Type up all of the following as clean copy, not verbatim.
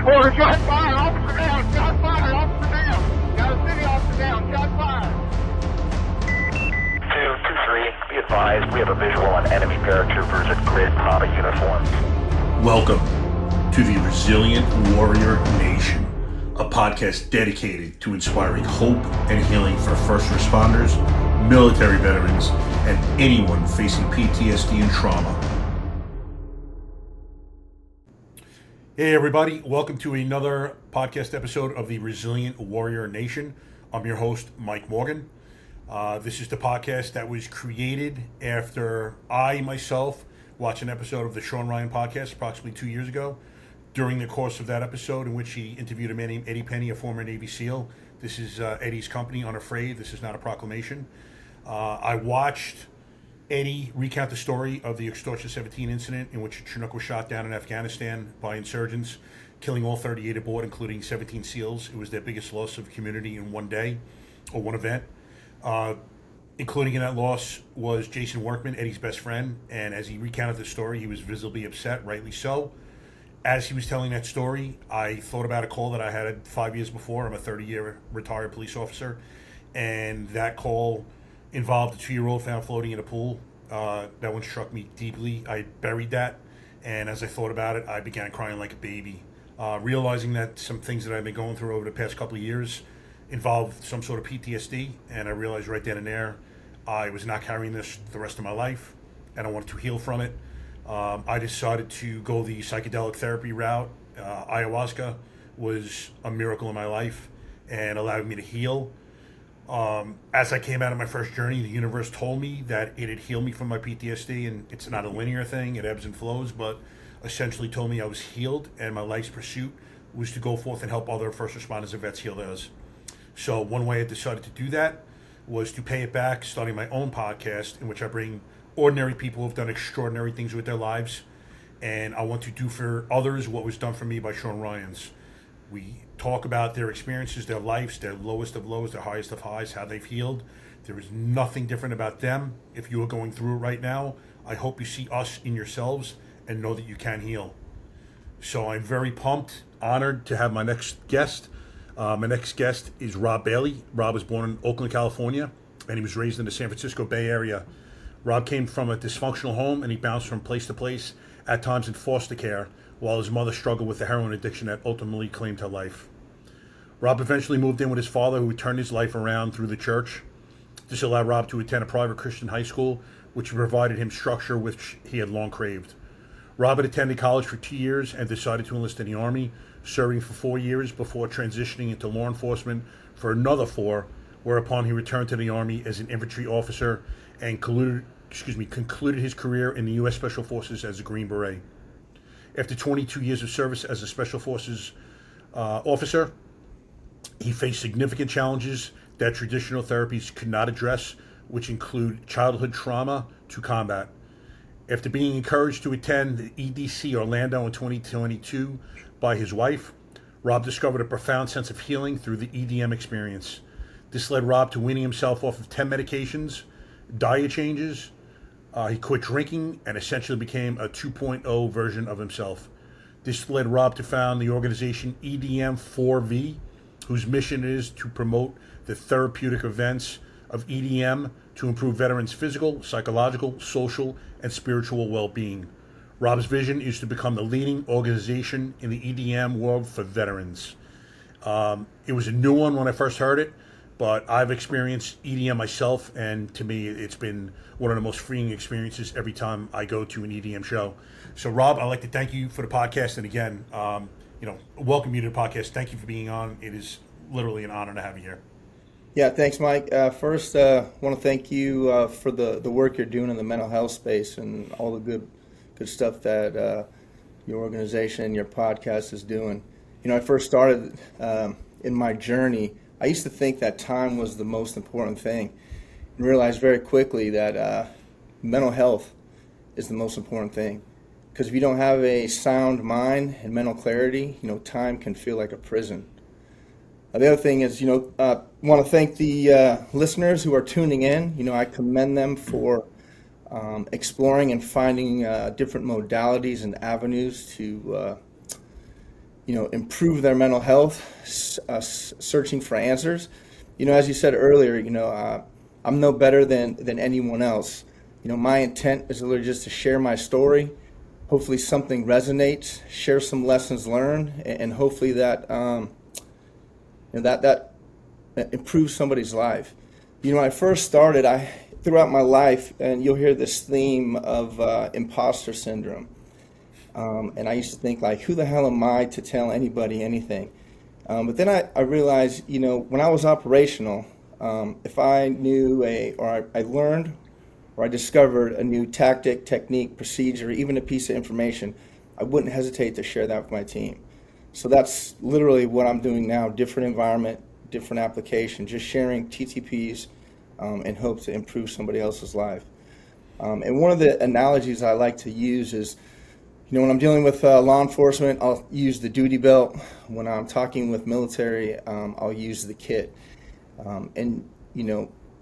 Or shot fire, officer down, shot fire, officer down. Got a city officer down, shot fire. 223, be advised, we have a visual on enemy paratroopers in grid Papa uniforms. Welcome to the Resilient Warrior Nation, a podcast dedicated to inspiring hope and healing for first responders, military veterans, and anyone facing PTSD and trauma. Hey everybody, welcome to another podcast episode of the Resilient Warrior Nation. I'm your host, Mike Morgan. This is the podcast that was created after I myself watched an episode of the Sean Ryan podcast approximately 2 years ago. During the course of that episode, in which he interviewed a man named Eddie Penny, a former Navy SEAL. This is Eddie's company, Unafraid. This is not a proclamation. I watched Eddie recount the story of the Extortion 17 incident in which a Chinook was shot down in Afghanistan by insurgents, killing all 38 aboard, including 17 SEALs. It was their biggest loss of community in one day, or one event. Including in that loss was Jason Workman, Eddie's best friend, and as he recounted the story, he was visibly upset, rightly so. As he was telling that story, I thought about a call that I had 5 years before. I'm a 30-year retired police officer, and that call involved a 2-year-old found floating in a pool. That one struck me deeply. I buried that, and as I thought about it, I began crying like a baby, realizing that some things that I've been going through over the past couple of years involved some sort of PTSD, and I realized right then and there I was not carrying this the rest of my life, and I wanted to heal from it. I decided to go the psychedelic therapy route. Ayahuasca was a miracle in my life and allowed me to heal. As I came out of my first journey, the universe told me that it had healed me from my PTSD, and it's not a linear thing, it ebbs and flows, but essentially told me I was healed, and my life's pursuit was to go forth and help other first responders and vets heal theirs. So one way I decided to do that was to pay it back, starting my own podcast in which I bring ordinary people who have done extraordinary things with their lives, and I want to do for others what was done for me by Sean Ryan's. We talk about their experiences, their lives, their lowest of lows, their highest of highs, how they've healed. There is nothing different about them. If you are going through it right now, I hope you see us in yourselves and know that you can heal. So I'm very pumped, honored to have my next guest. My next guest is Rob Bailey. Rob was born in Oakland, California, and he was raised in the San Francisco Bay Area. Rob came from a dysfunctional home, and he bounced from place to place, at times in foster care, while his mother struggled with the heroin addiction that ultimately claimed her life. Rob eventually moved in with his father, who turned his life around through the church. This allowed Rob to attend a private Christian high school, which provided him structure which he had long craved. Rob had attended college for 2 years and decided to enlist in the Army, serving for 4 years before transitioning into law enforcement for another 4, whereupon he returned to the Army as an infantry officer and concluded his career in the U.S. Special Forces as a Green Beret. After 22 years of service as a Special Forces officer, he faced significant challenges that traditional therapies could not address, which include childhood trauma to combat. After being encouraged to attend the EDC Orlando in 2022 by his wife, Rob discovered a profound sense of healing through the EDM experience. This led Rob to weaning himself off of 10 medications, diet changes. He quit drinking and essentially became a 2.0 version of himself. This led Rob to found the organization EDM 4V, whose mission is to promote the therapeutic events of EDM to improve veterans' physical, psychological, social, and spiritual well-being. Rob's vision is to become the leading organization in the EDM world for veterans. It was a new one when I first heard it, but I've experienced EDM myself, and to me, it's been one of the most freeing experiences every time I go to an EDM show. So, Rob, I'd like to thank you for the podcast, and again, welcome you to the podcast. Thank you for being on. It is literally an honor to have you here. Yeah, thanks, Mike. First, I want to thank you for the work you're doing in the mental health space and all the good stuff that your organization and your podcast is doing. You know, I first started in my journey, I used to think that time was the most important thing and realized very quickly that mental health is the most important thing. Because if you don't have a sound mind and mental clarity, time can feel like a prison. The other thing is, want to thank the listeners who are tuning in. I commend them for exploring and finding different modalities and avenues to improve their mental health, searching for answers. As you said earlier, I'm no better than anyone else. My intent is literally just to share my story. Hopefully something resonates, share some lessons learned, and hopefully that that improves somebody's life. When I first started, throughout my life, and you'll hear this theme of imposter syndrome. And I used to think, like, who the hell am I to tell anybody anything? But then I realized, when I was operational, if I knew I learned or I discovered a new tactic, technique, procedure, even a piece of information, I wouldn't hesitate to share that with my team. So that's literally what I'm doing now, different environment, different application, just sharing TTPs in hopes to improve somebody else's life. And one of the analogies I like to use is, when I'm dealing with law enforcement, I'll use the duty belt. When I'm talking with military, I'll use the kit. And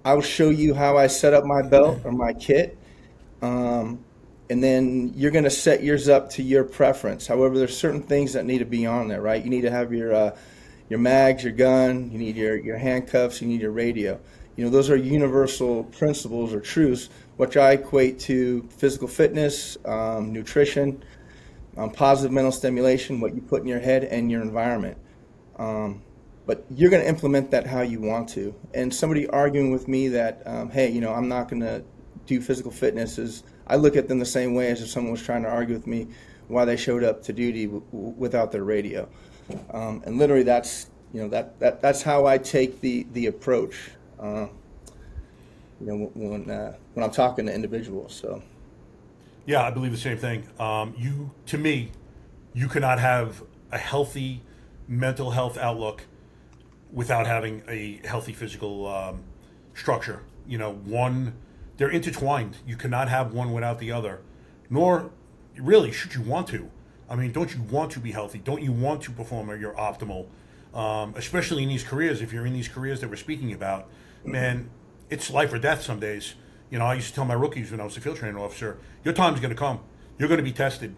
I'll show you how I set up my belt or my kit. And then you're going to set yours up to your preference. However, there's certain things that need to be on there, right? You need to have your mags, your gun, you need your handcuffs, you need your radio. Those are universal principles or truths, which I equate to physical fitness, nutrition, positive mental stimulation, what you put in your head, and your environment. But you're going to implement that how you want to. And somebody arguing with me that, hey, I'm not going to do physical fitness, I look at them the same way as if someone was trying to argue with me why they showed up to duty without their radio. And literally, that's how I take the approach. When I'm talking to individuals. So. Yeah, I believe the same thing. To me, you cannot have a healthy mental health outlook without having a healthy physical structure. They're intertwined. You cannot have one without the other, nor really should you want to. I mean, don't you want to be healthy? Don't you want to perform at your optimal? Especially in these careers, if you're in these careers that we're speaking about, man, it's life or death some days. I used to tell my rookies when I was a field training officer, your time's going to come. You're going to be tested.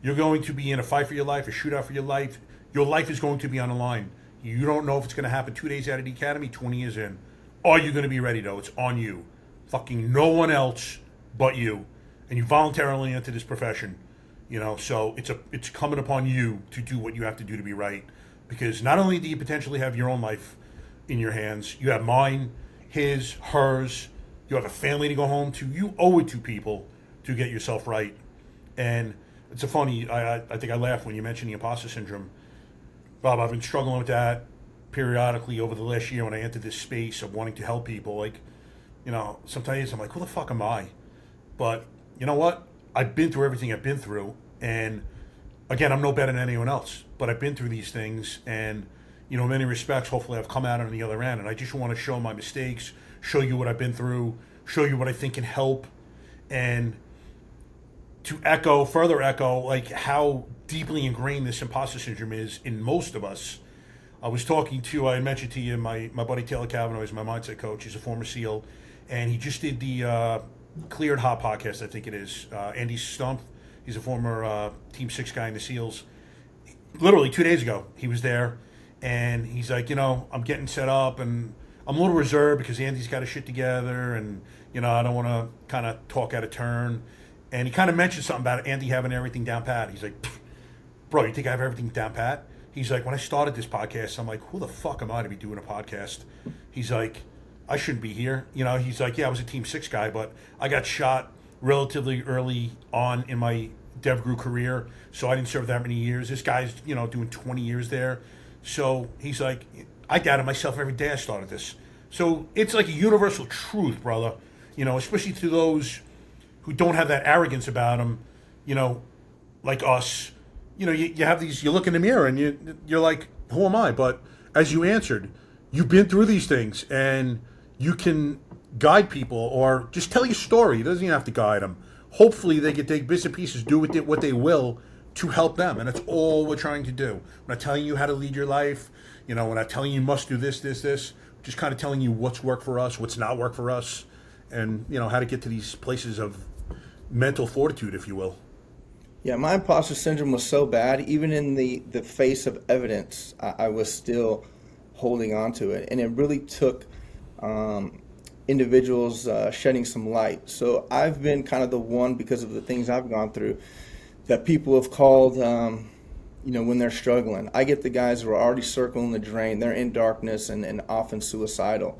You're going to be in a fight for your life, a shootout for your life. Your life is going to be on the line. You don't know if it's going to happen 2 days out of the academy, 20 years in. Are you going to be ready, though? It's on you. Fucking no one else but you. And you voluntarily enter this profession. So it's coming upon you to do what you have to do to be right. Because not only do you potentially have your own life in your hands, you have mine, his, hers. You have a family to go home to. You owe it to people to get yourself right. And it's I think I laughed when you mentioned the imposter syndrome. Bob, I've been struggling with that periodically over the last year when I entered this space of wanting to help people. Like, sometimes I'm like, who the fuck am I? But you know what? I've been through everything I've been through. And again, I'm no better than anyone else. But I've been through these things. And, in many respects, hopefully I've come out on the other end. And I just want to show my mistakes, show you what I've been through, show you what I think can help, and to further echo, like how deeply ingrained this imposter syndrome is in most of us. I mentioned to you, my buddy Taylor Cavanaugh is my mindset coach. He's a former SEAL, and he just did the Cleared Hot podcast, I think it is. Andy Stump, he's a former Team 6 guy in the SEALs. Literally 2 days ago, he was there, and he's like, I'm getting set up, and I'm a little reserved because Andy's got his shit together, and I don't want to kind of talk out of turn. And he kind of mentioned something about Andy having everything down pat. He's like, bro, you think I have everything down pat? He's like, when I started this podcast, I'm like, who the fuck am I to be doing a podcast? He's like, I shouldn't be here. He's like, yeah, I was a Team 6 guy, but I got shot relatively early on in my DevGru career, so I didn't serve that many years. This guy's, doing 20 years there. So he's like, I doubted myself every day I started this. So it's like a universal truth, brother, especially to those who don't have that arrogance about them, like us. You have these, you look in the mirror and you're like, who am I? But as you answered, you've been through these things and you can guide people or just tell your story. It doesn't even have to guide them. Hopefully they can take bits and pieces, do with it what they will to help them. And that's all we're trying to do. We're not telling you how to lead your life. We're not telling you must do this. Just kind of telling you what's worked for us, what's not worked for us, and how to get to these places of mental fortitude, if you will. Yeah, my imposter syndrome was so bad, even in the face of evidence, I was still holding on to it. And it really took um, individuals shedding some light. So I've been kind of the one, because of the things I've gone through, that people have called, when they're struggling. I get the guys who are already circling the drain, they're in darkness and often suicidal.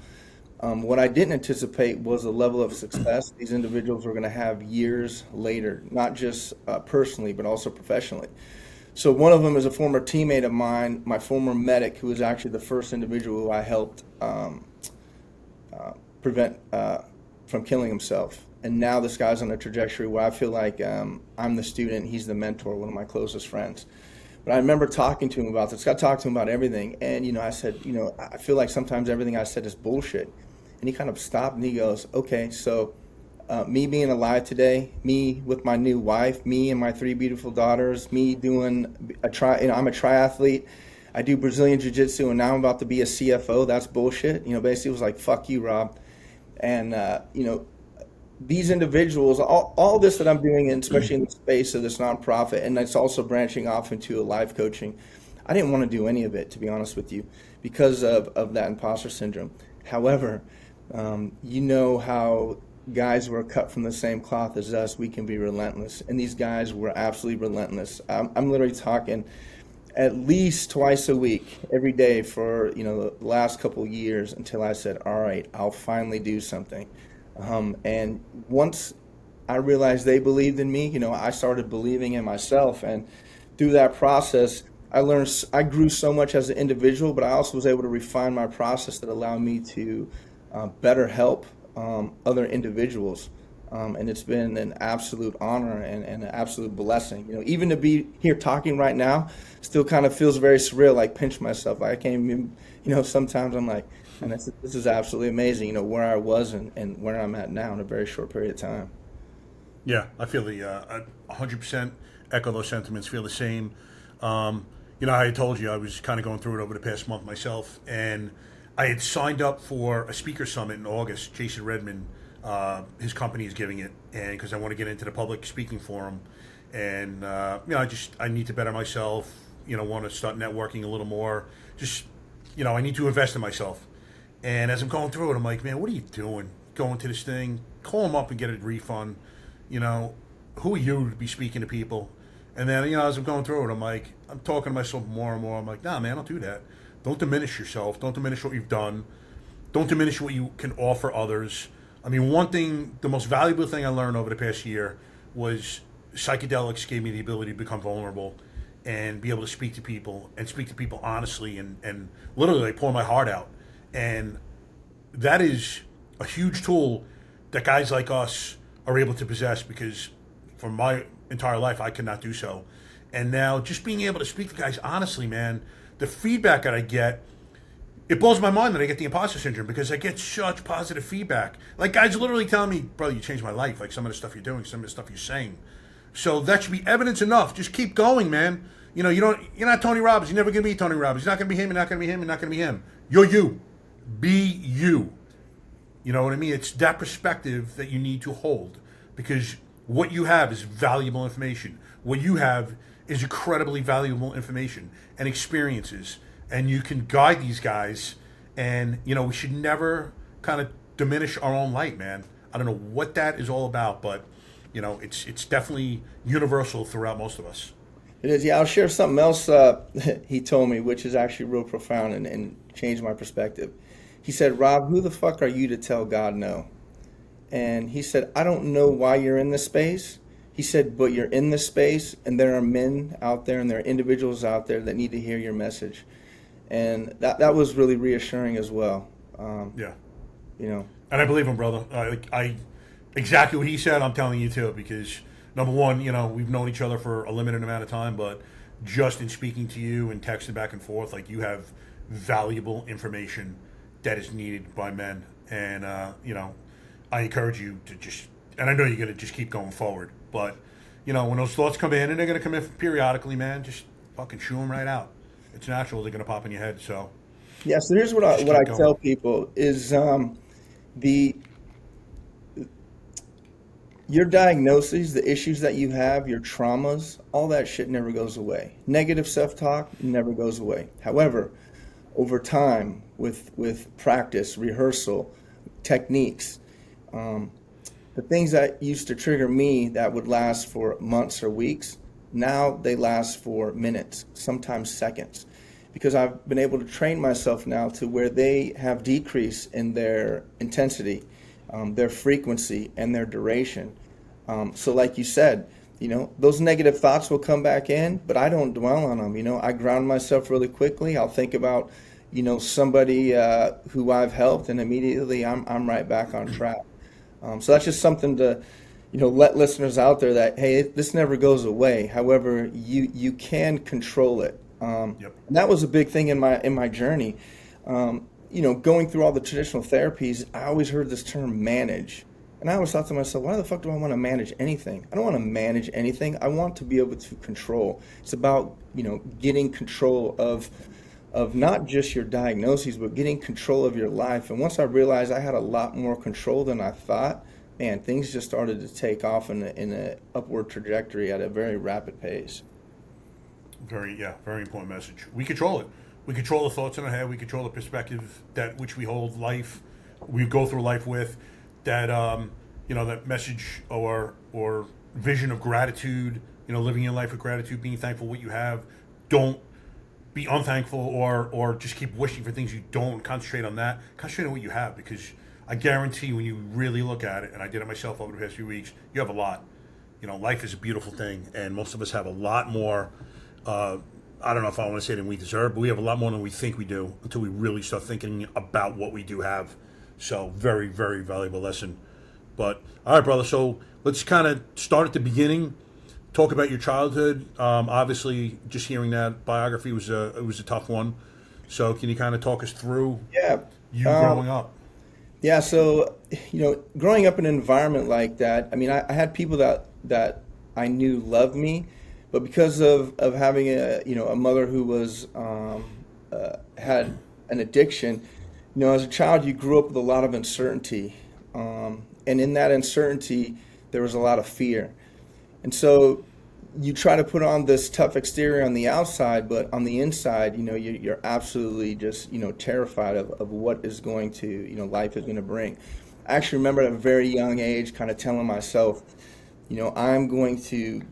What I didn't anticipate was the level of success these individuals were going to have years later, not just personally, but also professionally. So one of them is a former teammate of mine, my former medic, who was actually the first individual who I helped prevent from killing himself. And now this guy's on a trajectory where I feel like I'm the student, he's the mentor, one of my closest friends. But I remember talking to him about this. I talked to him about everything. And, I said, I feel like sometimes everything I said is bullshit. And he kind of stopped and he goes, okay, so me being alive today, me with my new wife, me and my 3 beautiful daughters, me doing I'm a triathlete. I do Brazilian jiu-jitsu and now I'm about to be a CFO. That's bullshit. Basically it was like, fuck you, Rob. And, these individuals, all this that I'm doing, and especially in the space of this nonprofit, and it's also branching off into a life coaching, I didn't want to do any of it, to be honest with you, because of that imposter syndrome. However, how guys who are cut from the same cloth as us, we can be relentless. And these guys were absolutely relentless. I'm literally talking at least twice a week, every day for, the last couple of years, until I said, all right, I'll finally do something. And once I realized they believed in me, I started believing in myself. And through that process, I grew so much as an individual, but I also was able to refine my process that allowed me to better help other individuals. And it's been an absolute honor and an absolute blessing. Even to be here talking right now still kind of feels very surreal, like pinch myself. I can't even, sometimes I'm like, and this is absolutely amazing, where I was and where I'm at now in a very short period of time. Yeah, I feel I 100% echo those sentiments, feel the same. I told you I was kind of going through it over the past month myself, and I had signed up for a speaker summit in August. Jason Redman, his company is giving it, and because I want to get into the public speaking forum, and I need to better myself. Want to start networking a little more. Just I need to invest in myself. And as I'm going through it, I'm like, man, what are you doing? Going to this thing? Call them up and get a refund. Who are you to be speaking to people? And then as I'm going through it, I'm talking to myself more and more. I'm like, nah, man, don't do that. Don't diminish yourself. Don't diminish what you've done. Don't diminish what you can offer others. I mean, the most valuable thing I learned over the past year was psychedelics gave me the ability to become vulnerable and be able to speak to people honestly and literally like pour my heart out. And that is a huge tool that guys like us are able to possess, because for my entire life I could not do so. And now just being able to speak to guys honestly, man, the feedback that I get, it blows my mind that I get the imposter syndrome, because I get such positive feedback. Like guys literally telling me, brother, you changed my life. Like some of the stuff you're doing, some of the stuff you're saying. So that should be evidence enough. Just keep going, man. You're not Tony Robbins. You're never going to be Tony Robbins. You're not going to be him. You're not going to be him. You're not going to be him. You're you. Be you. You know what I mean? It's that perspective that you need to hold, because what you have is valuable information. What you have is incredibly valuable information and experiences, and you can guide these guys. And we should never kind of diminish our own light, man. I don't know what that is all about, but it's definitely universal throughout most of us. It is. Yeah, I'll share something else he told me, which is actually real profound and changed my perspective. He said, Rob, who the fuck are you to tell God no? And he said, I don't know why you're in this space. He said, but you're in this space, and there are men out there and there are individuals out there that need to hear your message. And that was really reassuring as well. Yeah. And I believe him, brother. I exactly what he said, I'm telling you too, because number one, we've known each other for a limited amount of time, but just in speaking to you and texting back and forth, like you have valuable information that is needed by men. And, I encourage you to just, and I know you're going to just keep going forward, but, when those thoughts come in, and they're going to come in periodically, man, just fucking shoo them right out. It's natural. They're going to pop in your head. So, yeah, so here's what I tell people is your diagnoses, the issues that you have, your traumas, all that shit never goes away. Negative self-talk never goes away. However, over time, with practice, rehearsal, techniques, the things that used to trigger me that would last for months or weeks, now they last for minutes, sometimes seconds, because I've been able to train myself now to where they have decrease in their intensity, their frequency, and their duration. So like you said, those negative thoughts will come back in, but I don't dwell on them. I ground myself really quickly. I'll think about, somebody who I've helped, and immediately I'm right back on track. So that's just something to, let listeners out there that, hey, this never goes away. However, you can control it. Yep. And that was a big thing in my journey. Going through all the traditional therapies, I always heard this term manage. And I always thought to myself, why the fuck do I want to manage anything? I don't want to manage anything. I want to be able to control. It's about, getting control of not just your diagnoses, but getting control of your life. And once I realized I had a lot more control than I thought, man, things just started to take off in an upward trajectory at a very rapid pace. Very important message. We control it. We control the thoughts in our head. We control the perspective that which we hold life, we go through life with. That that message or vision of gratitude. Living your life with gratitude, being thankful for what you have. Don't be unthankful or just keep wishing for things you don't. Concentrate on that. Concentrate on what you have, because I guarantee when you really look at it, and I did it myself over the past few weeks, you have a lot. Life is a beautiful thing, and most of us have a lot more. I don't know if I want to say than we deserve, but we have a lot more than we think we do until we really start thinking about what we do have. So very, very valuable lesson. But all right, brother. So let's kind of start at the beginning. Talk about your childhood. Obviously, just hearing that biography was a tough one. So can you kind of talk us through you growing up? Yeah. So growing up in an environment like that, I mean, I had people that I knew loved me, but because of having a mother who was had an addiction. As a child, you grew up with a lot of uncertainty, and in that uncertainty, there was a lot of fear. And so you try to put on this tough exterior on the outside, but on the inside, you're absolutely just, terrified of what is going to, life is going to bring. I actually remember at a very young age kind of telling myself, I'm going to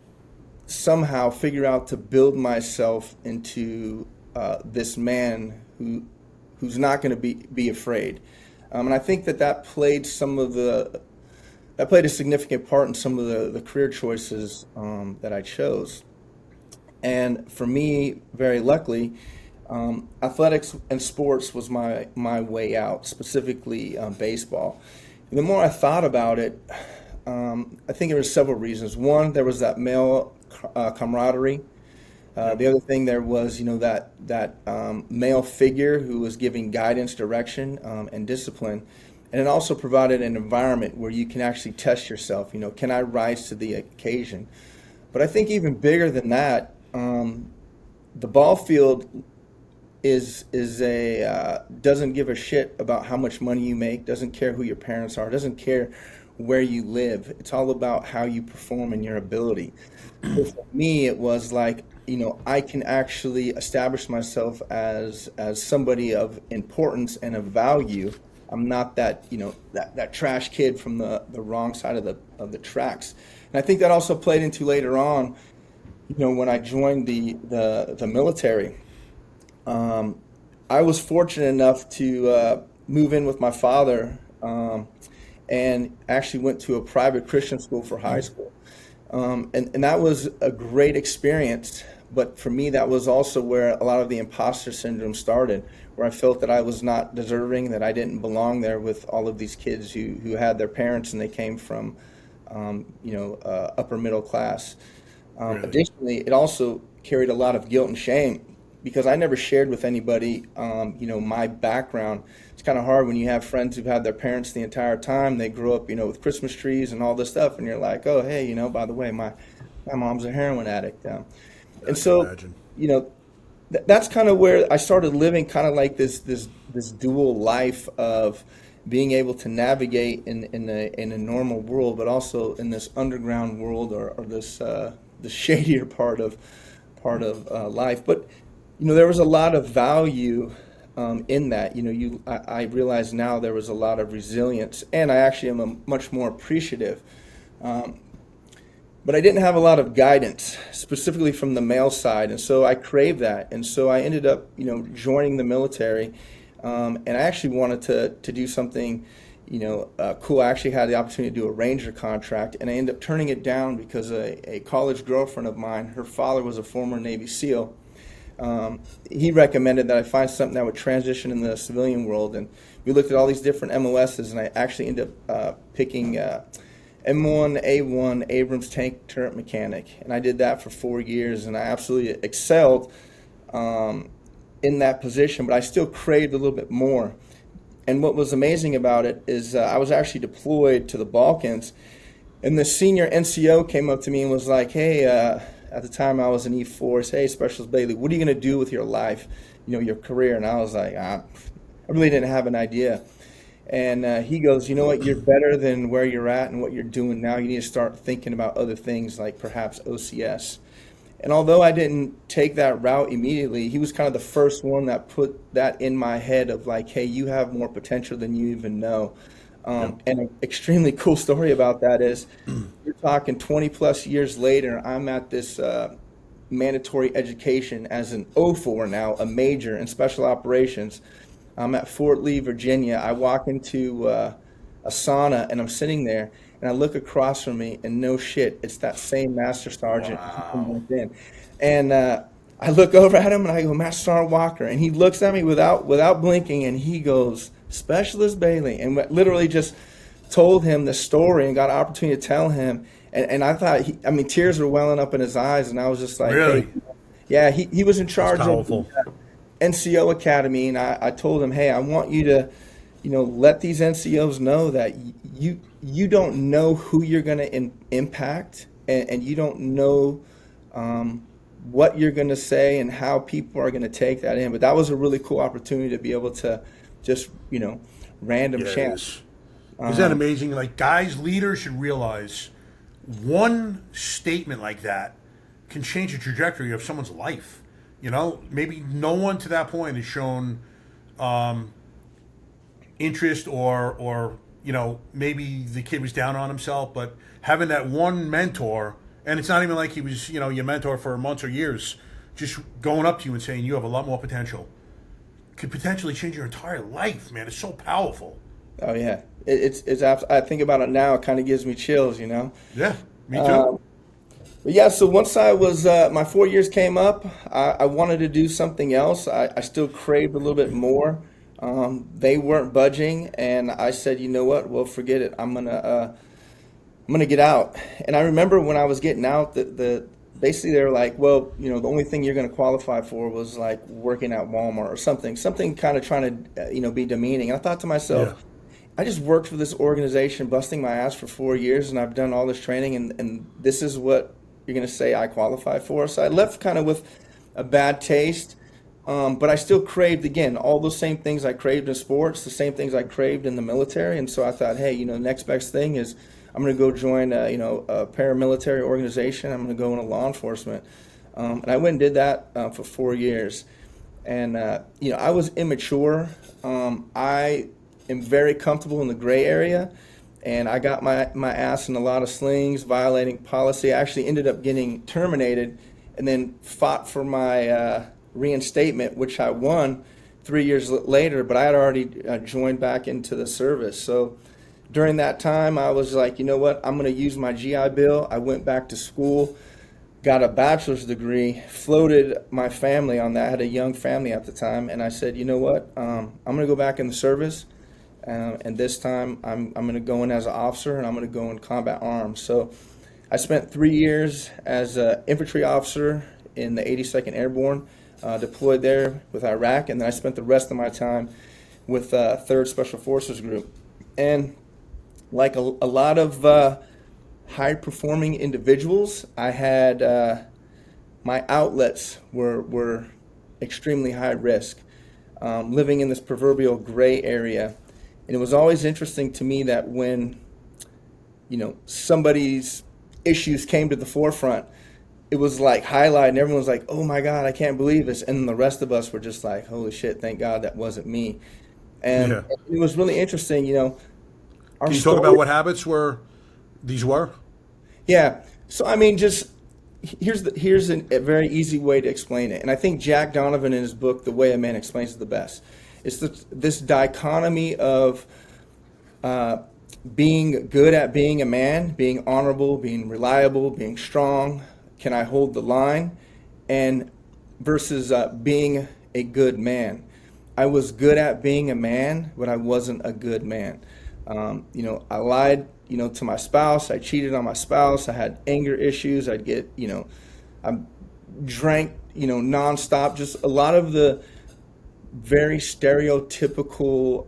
somehow figure out to build myself into this man who's not going to be afraid. And I think that played a significant part in some of the career choices that I chose. And for me, very luckily, athletics and sports was my way out, specifically baseball. And the more I thought about it, I think there were several reasons. One, there was that male camaraderie. The other thing there was, that male figure who was giving guidance, direction, and discipline. And it also provided an environment where you can actually test yourself. Can I rise to the occasion? But I think even bigger than that, the ball field doesn't give a shit about how much money you make, doesn't care who your parents are, doesn't care where you live. It's all about how you perform and your ability. So for me, it was like, I can actually establish myself as somebody of importance and of value. I'm not that that trash kid from the wrong side of the tracks. And I think that also played into later on, when I joined the military. I was fortunate enough to move in with my father, and actually went to a private Christian school for high school. And that was a great experience. But for me, that was also where a lot of the imposter syndrome started, where I felt that I was not deserving, that I didn't belong there with all of these kids who had their parents and they came from, upper middle class. Really? Additionally, it also carried a lot of guilt and shame because I never shared with anybody, my background. It's kind of hard when you have friends who've had their parents the entire time. They grew up, with Christmas trees and all this stuff, and you're like, oh, hey, by the way, my mom's a heroin addict. And so, that's kind of where I started living kind of like this dual life of being able to navigate in a normal world, but also in this underground world or this the shadier part of life. But there was a lot of value in that. I realize now there was a lot of resilience, and I actually am much more appreciative. But I didn't have a lot of guidance, specifically from the male side, and so I craved that. And so I ended up, joining the military, and I actually wanted to do something, cool. I actually had the opportunity to do a Ranger contract, and I ended up turning it down because a college girlfriend of mine, her father was a former Navy SEAL. He recommended that I find something that would transition in the civilian world, and we looked at all these different MOSs, and I actually ended up picking M1A1 Abrams Tank Turret Mechanic, and I did that for 4 years, and I absolutely excelled in that position, but I still craved a little bit more. And what was amazing about it is I was actually deployed to the Balkans, and the senior NCO came up to me and was like, hey, at the time I was in E4, said, hey, Specialist Bailey, what are you going to do with your life, your career? And I was like, I really didn't have an idea. And he goes, you know what, you're better than where you're at and what you're doing now. You need to start thinking about other things like perhaps OCS. And although I didn't take that route immediately, he was kind of the first one that put that in my head of like, hey, you have more potential than you even know. And an extremely cool story about that is you're talking 20 plus years later, I'm at this mandatory education as an O4 now, a major in special operations. I'm at Fort Lee, Virginia. I walk into a sauna, and I'm sitting there, and I look across from me, and no shit, it's that same Master Sergeant. Wow. And I look over at him, and I go, Master Sergeant Walker, and he looks at me without blinking, and he goes, Specialist Bailey, and literally just told him the story and got an opportunity to tell him. And I thought, tears were welling up in his eyes, and I was just like, really? Hey. Yeah, he was in charge of NCO Academy, and I told him, hey, I want you to, let these NCOs know that you don't know who you're going to impact, and you don't know what you're going to say and how people are going to take that in. But that was a really cool opportunity to be able to just, random chance. Isn't that amazing? Like, guys, leaders should realize one statement like that can change the trajectory of someone's life. Maybe no one to that point has shown interest or maybe the kid was down on himself, but having that one mentor, and it's not even like he was, your mentor for months or years, just going up to you and saying you have a lot more potential, could potentially change your entire life, man. It's so powerful. Oh, yeah. It's I think about it now, it kind of gives me chills, Yeah, me too. But yeah, so once I was, my 4 years came up, I wanted to do something else. I still craved a little bit more. They weren't budging, and I said, you know what? Well, forget it. I'm gonna get out. And I remember when I was getting out, basically they were like, well, the only thing you're gonna qualify for was like working at Walmart or something kind of trying to, be demeaning. And I thought to myself, I just worked for this organization, busting my ass for 4 years, and I've done all this training, and this is what you're going to say I qualify for. So I left kind of with a bad taste, but I still craved, again, all those same things I craved in sports, the same things I craved in the military. And so I thought, hey, the next best thing is I'm going to go join a paramilitary organization. I'm going to go into law enforcement. And I went and did that for 4 years. And, I was immature. I am very comfortable in the gray area. And I got my ass in a lot of slings, violating policy. I actually ended up getting terminated and then fought for my reinstatement, which I won 3 years later, but I had already joined back into the service. So during that time, I was like, you know what, I'm going to use my GI Bill. I went back to school, got a bachelor's degree, floated my family on that. I had a young family at the time, and I said, you know what, I'm going to go back in the service. And this time I'm going to go in as an officer, and I'm going to go in combat arms. So I spent 3 years as an infantry officer in the 82nd Airborne, deployed there with Iraq, and then I spent the rest of my time with 3rd Special Forces Group. And like a lot of high-performing individuals, I had my outlets were extremely high risk, living in this proverbial gray area. And it was always interesting to me that when, somebody's issues came to the forefront, it was like highlight, and everyone was like, oh my God, I can't believe this. And the rest of us were just like, holy shit, thank God that wasn't me. And Yeah. it was really interesting, our Can you talk story. about what habits these were? Yeah. So I mean, just here's a very easy way to explain it, and I think Jack Donovan in his book "The Way a Man Explains It the best." It's this dichotomy of being good at being a man, being honorable, being reliable, being strong. Can I hold the line? And versus being a good man. I was good at being a man, but I wasn't a good man. I lied, to my spouse. I cheated on my spouse. I had anger issues. I'd get, I drank, nonstop. Just a lot of the very stereotypical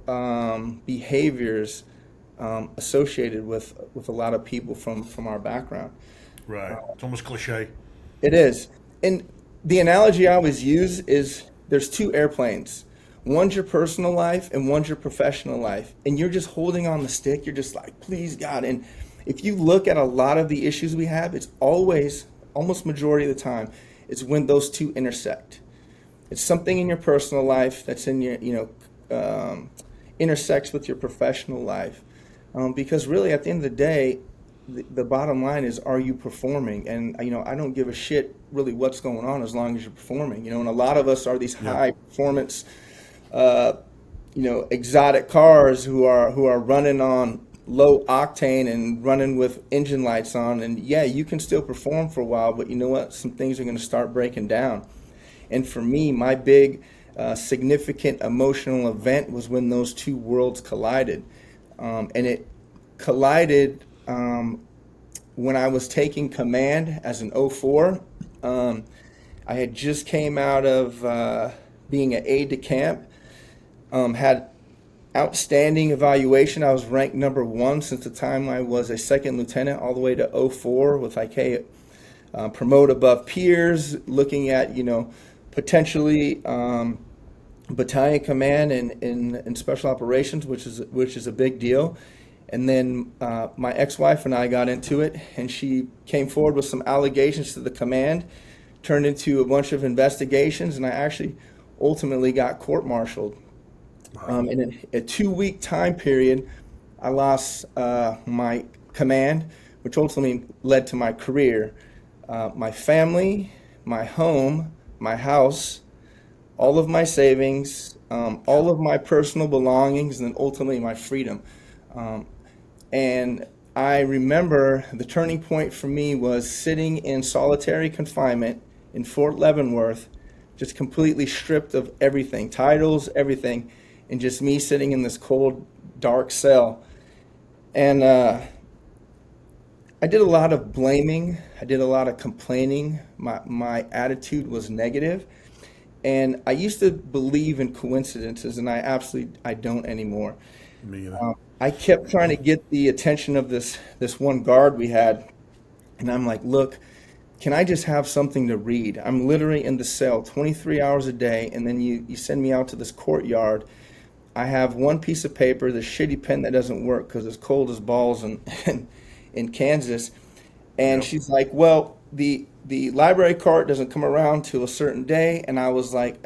behaviors associated with a lot of people from our background. Right. It's almost cliche. It is. And the analogy I always use is there's two airplanes. One's your personal life and one's your professional life. And you're just holding on the stick. You're just like, please, God. And if you look at a lot of the issues we have, it's always, almost majority of the time, it's when those two intersect. It's something in your personal life that's in your, intersects with your professional life. Because really, at the end of the day, the bottom line is, are you performing? And, I don't give a shit really what's going on as long as you're performing. And a lot of us are these high performance, exotic cars who are running on low octane and running with engine lights on. And yeah, you can still perform for a while, but you know what? Some things are going to start breaking down. And for me, my big significant emotional event was when those two worlds collided. And it collided when I was taking command as an 04. I had just came out of being an aide de camp, had outstanding evaluation. I was ranked number 1 since the time I was a second lieutenant all the way to 04 with promote above peers, looking at, potentially battalion command in special operations, which is a big deal. And then my ex-wife and I got into it, and she came forward with some allegations to the command, turned into a bunch of investigations, and I actually ultimately got court-martialed. In a 2-week time period, I lost my command, which ultimately led to my career, my family, my home, my house, all of my savings, all of my personal belongings, and then ultimately my freedom. And I remember the turning point for me was sitting in solitary confinement in Fort Leavenworth, just completely stripped of everything, titles, everything, and just me sitting in this cold, dark cell. And I did a lot of blaming. I did a lot of complaining. My attitude was negative. And I used to believe in coincidences, and I don't anymore. Me either. I kept trying to get the attention of this one guard we had, and I'm like, look, can I just have something to read? I'm literally in the cell 23 hours a day, and then you send me out to this courtyard. I have one piece of paper, the shitty pen that doesn't work because it's cold as balls in Kansas. And she's like, well, the library cart doesn't come around till a certain day. And I was like,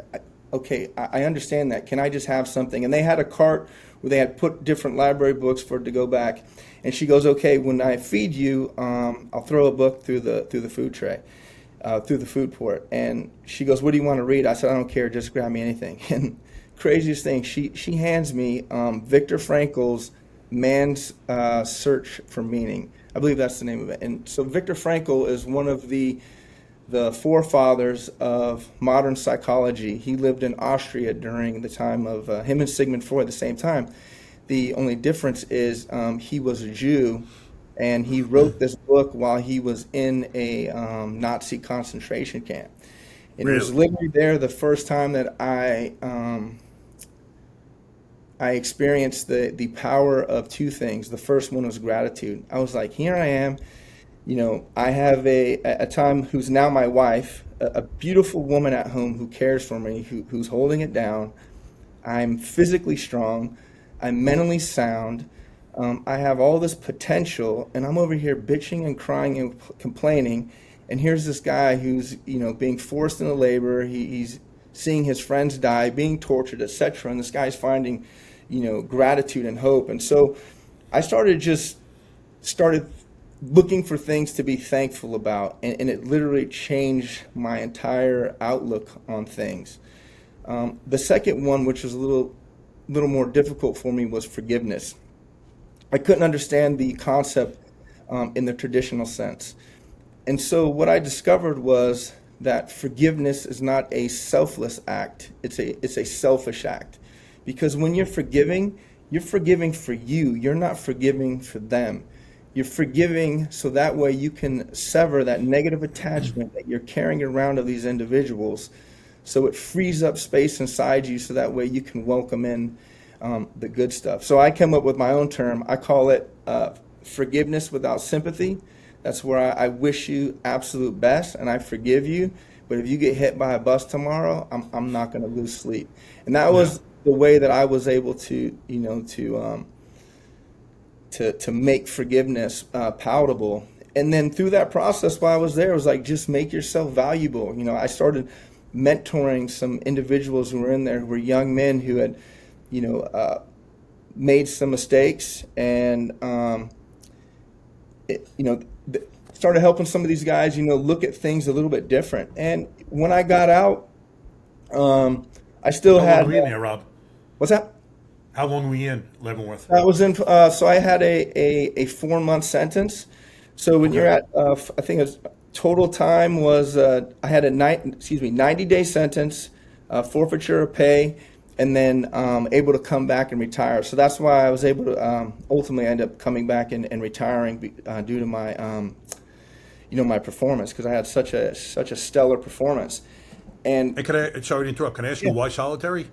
okay, I understand that. Can I just have something? And they had a cart where they had put different library books for it to go back. And she goes, okay, when I feed you, I'll throw a book through the food tray, through the food port. And she goes, what do you want to read? I said, I don't care, just grab me anything. And craziest thing, she hands me Viktor Frankl's Man's Search for Meaning. I believe that's the name of it. And so Viktor Frankl is one of the forefathers of modern psychology. He lived in Austria during the time of him and Sigmund Freud at the same time. The only difference is he was a Jew, and he wrote this book while he was in a Nazi concentration camp. And Really? it was literally there the first time that I experienced the power of two things. The first one was gratitude. I was like, here I am. I have a time who's now my wife, a beautiful woman at home who cares for me, who's holding it down. I'm physically strong. I'm mentally sound. I have all this potential, and I'm over here bitching and crying and complaining. And here's this guy who's, being forced into labor. He's seeing his friends die, being tortured, etc. And this guy's finding, gratitude and hope. And so I started looking for things to be thankful about, and it literally changed my entire outlook on things. The second one, which was a little more difficult for me, was forgiveness. I couldn't understand the concept in the traditional sense. And so what I discovered was that forgiveness is not a selfless act, it's a selfish act. Because when you're forgiving for you, you're not forgiving for them. You're forgiving so that way you can sever that negative attachment that you're carrying around of these individuals, so it frees up space inside you so that way you can welcome in the good stuff. So I came up with my own term. I call it forgiveness without sympathy. That's where I wish you absolute best and I forgive you, but if you get hit by a bus tomorrow, I'm not going to lose sleep. And that was the way that I was able to make forgiveness palatable. And then through that process while I was there, it was like, just make yourself valuable. I started mentoring some individuals who were in there, who were young men who had, made some mistakes, and, started helping some of these guys, look at things a little bit different. And when I got out, I still How had. long were you in there, Rob? What's that? How long were you in Leavenworth? I was in. So I had a 4-month sentence. So when you're at, I think it was, total time was I had a 90-day sentence, forfeiture of pay, and then able to come back and retire. So that's why I was able to ultimately end up coming back and retiring due to my my performance, because I had such a stellar performance. And Sorry to interrupt. Can I ask you why solitary?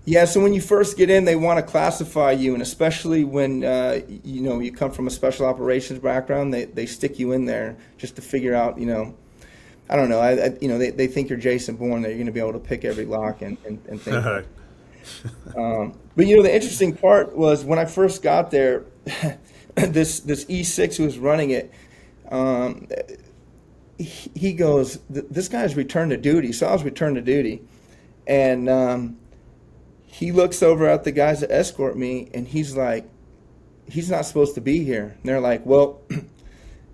Yeah, so when you first get in, they want to classify you, and especially when you come from a special operations background, they stick you in there just to figure out, I don't know, they think you're Jason Bourne, that you're going to be able to pick every lock and things. But the interesting part was when I first got there, this E6 who was running it, he goes, this guy's returned to duty. So I was returned to duty, and he looks over at the guys that escort me, and he's like, he's not supposed to be here. And they're like, well,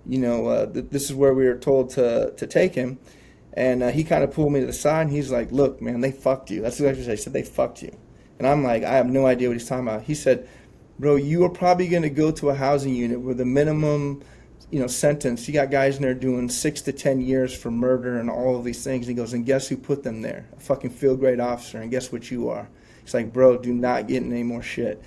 this is where we were told to take him. And he kind of pulled me to the side, and he's like, look, man, they fucked you. That's exactly what they said. They fucked you. And I'm like, I have no idea what he's talking about. He said, bro, you are probably going to go to a housing unit where the minimum sentence, you got guys in there doing 6 to 10 years for murder and all of these things. And he goes, and guess who put them there? A fucking field grade officer. And guess what you are? It's like, bro, do not get in any more shit.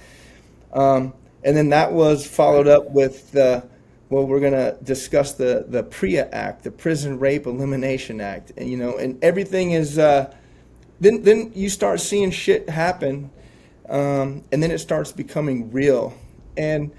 And then that was followed up with, we're going to discuss the PREA Act, the Prison Rape Elimination Act. And, and everything is, then you start seeing shit happen, and then it starts becoming real. And,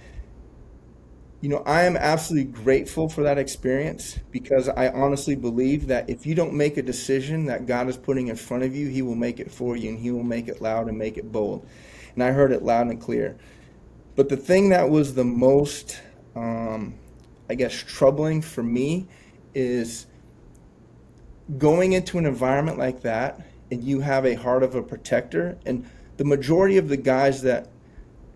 I am absolutely grateful for that experience, because I honestly believe that if you don't make a decision that God is putting in front of you, he will make it for you, and he will make it loud and make it bold. And I heard it loud and clear. But the thing that was the most, troubling for me is going into an environment like that, and you have a heart of a protector. And the majority of the guys that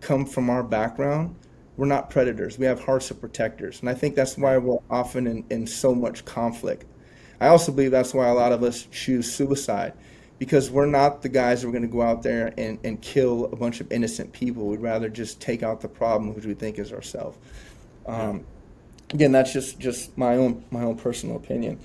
come from our background, we're not predators. We have hearts of protectors. And I think that's why we're often in so much conflict. I also believe that's why a lot of us choose suicide, because we're not the guys that are going to go out there and kill a bunch of innocent people. We'd rather just take out the problem, which we think is ourselves. Again, that's just my own personal opinion.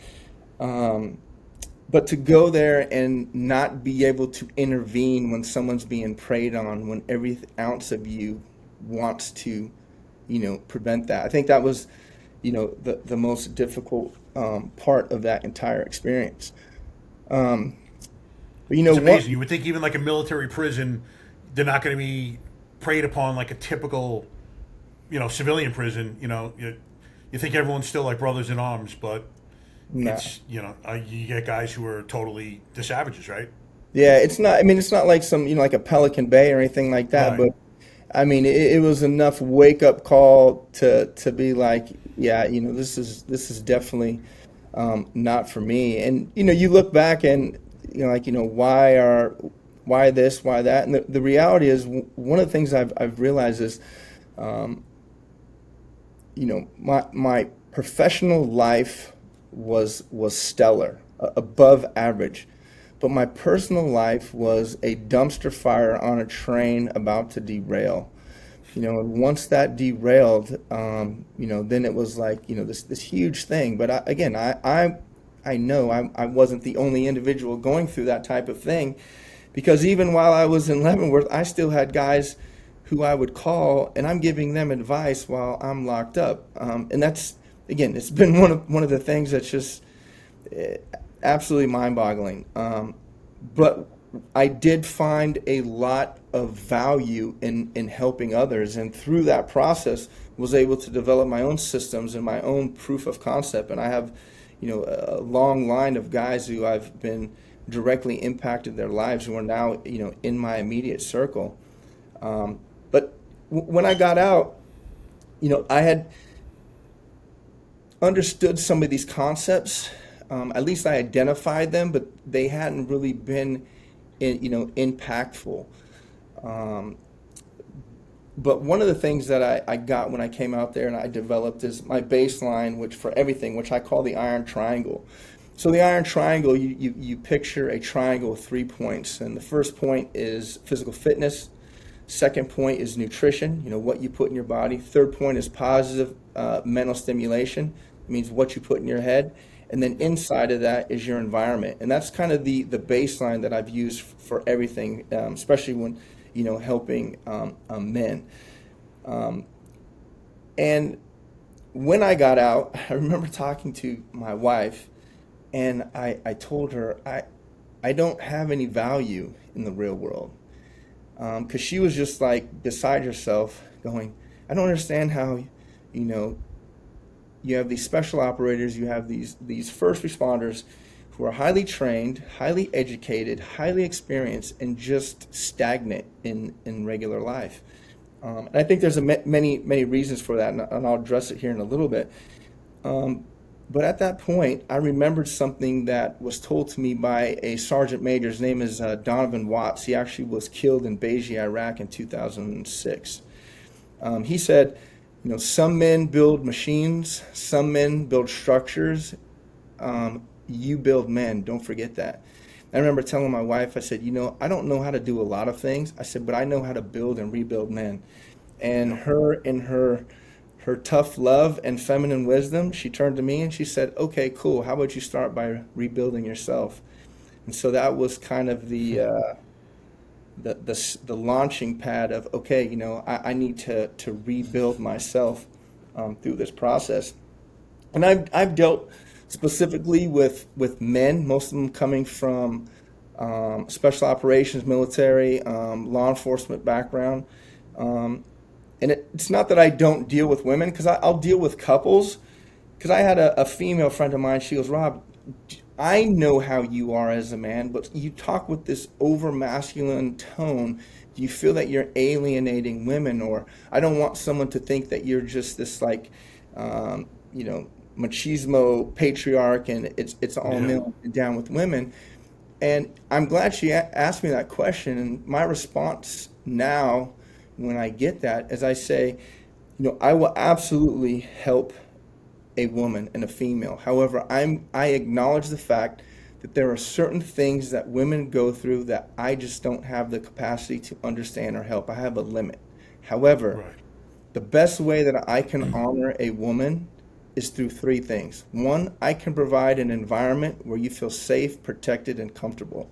But to go there and not be able to intervene when someone's being preyed on, when every ounce of you wants to, prevent that. I think that was, the most difficult part of that entire experience. But it's amazing. You would think even like a military prison, they're not going to be preyed upon like a typical, civilian prison. You think everyone's still like brothers in arms, but it's, you get guys who are totally the savages, right? Yeah, it's not. I mean, it's not like some, like a Pelican Bay or anything like that. Right. I mean, it was enough wake up call to be like, yeah, this is definitely not for me. And you look back and like why this, why that, and the reality is one of the things I've realized is, my professional life was stellar, above average. But my personal life was a dumpster fire on a train about to derail. And once that derailed, then it was like, this huge thing. But I know I wasn't the only individual going through that type of thing, because even while I was in Leavenworth, I still had guys who I would call, and I'm giving them advice while I'm locked up. And that's, again, it's been one of the things that's just absolutely mind-boggling. But I did find a lot of value in helping others, and through that process was able to develop my own systems and my own proof of concept. And I have, a long line of guys who I've been directly impacted their lives who are now, in my immediate circle. But when I got out, I had understood some of these concepts. At least I identified them, but they hadn't really been, impactful. But one of the things that I got when I came out there and I developed is my baseline, which for everything, which I call the iron triangle. So the iron triangle, you picture a triangle with 3 points, and the first point is physical fitness. Second point is nutrition, what you put in your body. Third point is positive mental stimulation. It means what you put in your head. And then inside of that is your environment. And that's kind of the baseline that I've used for everything, especially when, helping men. And when I got out, I remember talking to my wife, and I told her I don't have any value in the real world. Because she was just like beside herself going, I don't understand how, you have these special operators, you have these first responders who are highly trained, highly educated, highly experienced, and just stagnant in regular life. And I think there's many reasons for that, and I'll address it here in a little bit. But at that point, I remembered something that was told to me by a sergeant major. His name is Donovan Watts. He actually was killed in Beiji, Iraq in 2006. He said, some men build machines, some men build structures. You build men, don't forget that. I remember telling my wife, I said, I don't know how to do a lot of things. I said, but I know how to build and rebuild men. And her tough love and feminine wisdom, she turned to me and she said, okay, cool. How about you start by rebuilding yourself? And so that was kind of the launching pad of, okay, I need to rebuild myself through this process. And I've dealt specifically with men, most of them coming from special operations, military, law enforcement background. And it's not that I don't deal with women, because I'll deal with couples. Because I had a female friend of mine, she goes, Rob, I know how you are as a man, but you talk with this over masculine tone. Do you feel that you're alienating women? Or I don't want someone to think that you're just this like, machismo patriarch and it's all male down with women. And I'm glad she asked me that question. And my response now, when I get that, is I say, I will absolutely help a woman and a female. However, I acknowledge the fact that there are certain things that women go through that I just don't have the capacity to understand or help. I have a limit. However, the best way that I can honor a woman is through 3 things. 1, I can provide an environment where you feel safe, protected, and comfortable.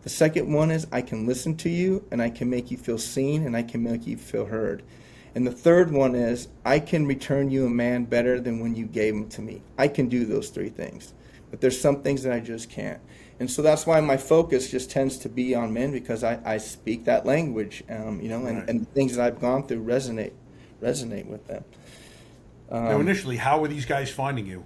The second one is I can listen to you, and I can make you feel seen, and I can make you feel heard. And the third one is I can return you a man better than when you gave him to me. I can do those 3 things. But there's some things that I just can't. And so that's why my focus just tends to be on men, because I speak that language, and the things that I've gone through resonate with them. Now, initially, how were these guys finding you?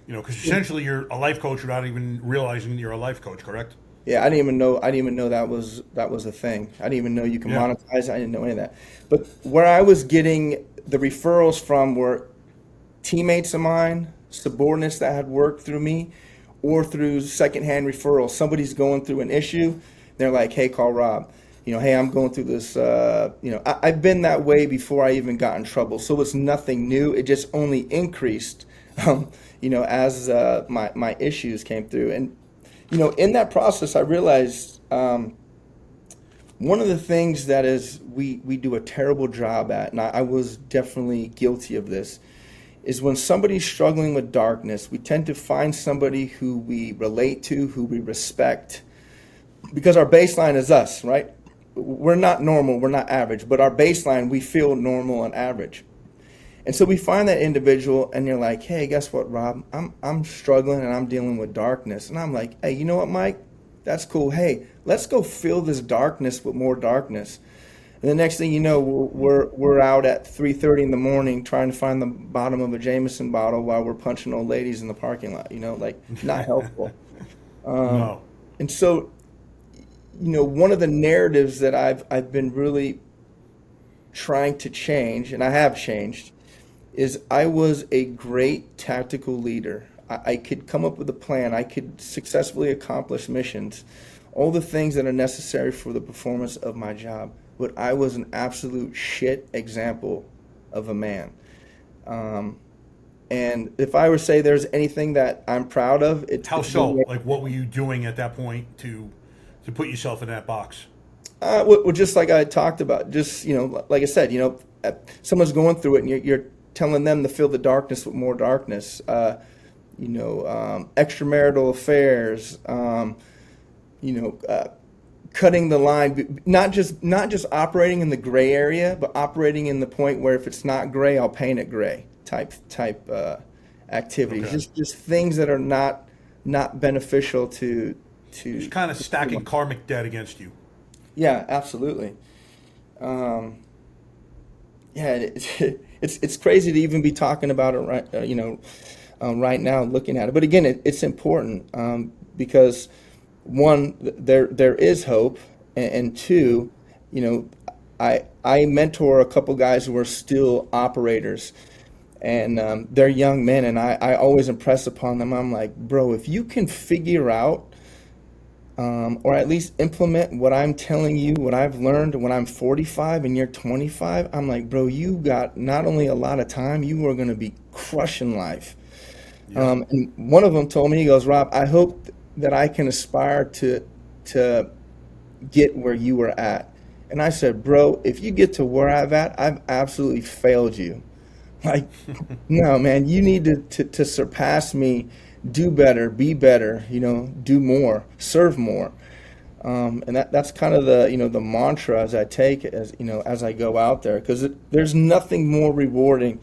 Because essentially you're a life coach without even realizing you're a life coach, correct? Yeah, I didn't even know that was a thing. I didn't even know you can Yeah. monetize. I didn't know any of that. But where I was getting the referrals from were teammates of mine, subordinates that had worked through me, or through secondhand referrals. Somebody's going through an issue. They're like, "Hey, call Rob. Hey, I'm going through this. I've been that way before I even got in trouble. So it's nothing new. It just only increased, as my issues came through. And in that process, I realized one of the things that is we do a terrible job at, and I was definitely guilty of this, is when somebody's struggling with darkness, we tend to find somebody who we relate to, who we respect, because our baseline is us, right? We're not normal, we're not average, but our baseline, we feel normal and average. And so we find that individual, and you're like, "Hey, guess what, Rob? I'm struggling and I'm dealing with darkness." And I'm like, "Hey, you know what, Mike? That's cool. Hey, let's go fill this darkness with more darkness." And the next thing you know, we're out at 3:30 in the morning trying to find the bottom of a Jameson bottle while we're punching old ladies in the parking lot. Like not helpful. No. And so, one of the narratives that I've been really trying to change, and I have changed, is I was a great tactical leader. I could come up with a plan. I could successfully accomplish missions, all the things that are necessary for the performance of my job. But I was an absolute shit example of a man. And if I were to say there's anything that I'm proud of, it's How so? Like, what were you doing at that point to put yourself in that box? Well, just like I talked about, just like I said, someone's going through it, and you're telling them to fill the darkness with more darkness. Extramarital affairs. Cutting the line, not just operating in the gray area, but operating in the point where if it's not gray, I'll paint it gray type activities. Okay. Just things that are not beneficial to. It's kind of stacking karmic debt against you. Yeah, absolutely. It's crazy to even be talking about it right now, looking at it. But again, it's important because one, there is hope, and two, I mentor a couple guys who are still operators, and they're young men, and I always impress upon them. I'm like, bro, if you can figure out or at least implement what I'm telling you, what I've learned when I'm 45 and you're 25, I'm like, bro, you got not only a lot of time, you are going to be crushing life. Yeah. And one of them told me, he goes, "Rob, I hope that I can aspire to get where you were at." And I said, "Bro, if you get to where I'm at, I've absolutely failed you. Like, no, man, you need to surpass me. Do better, be better, do more, serve more." And that's kind of the mantra as I take it, as I go out there, because there's nothing more rewarding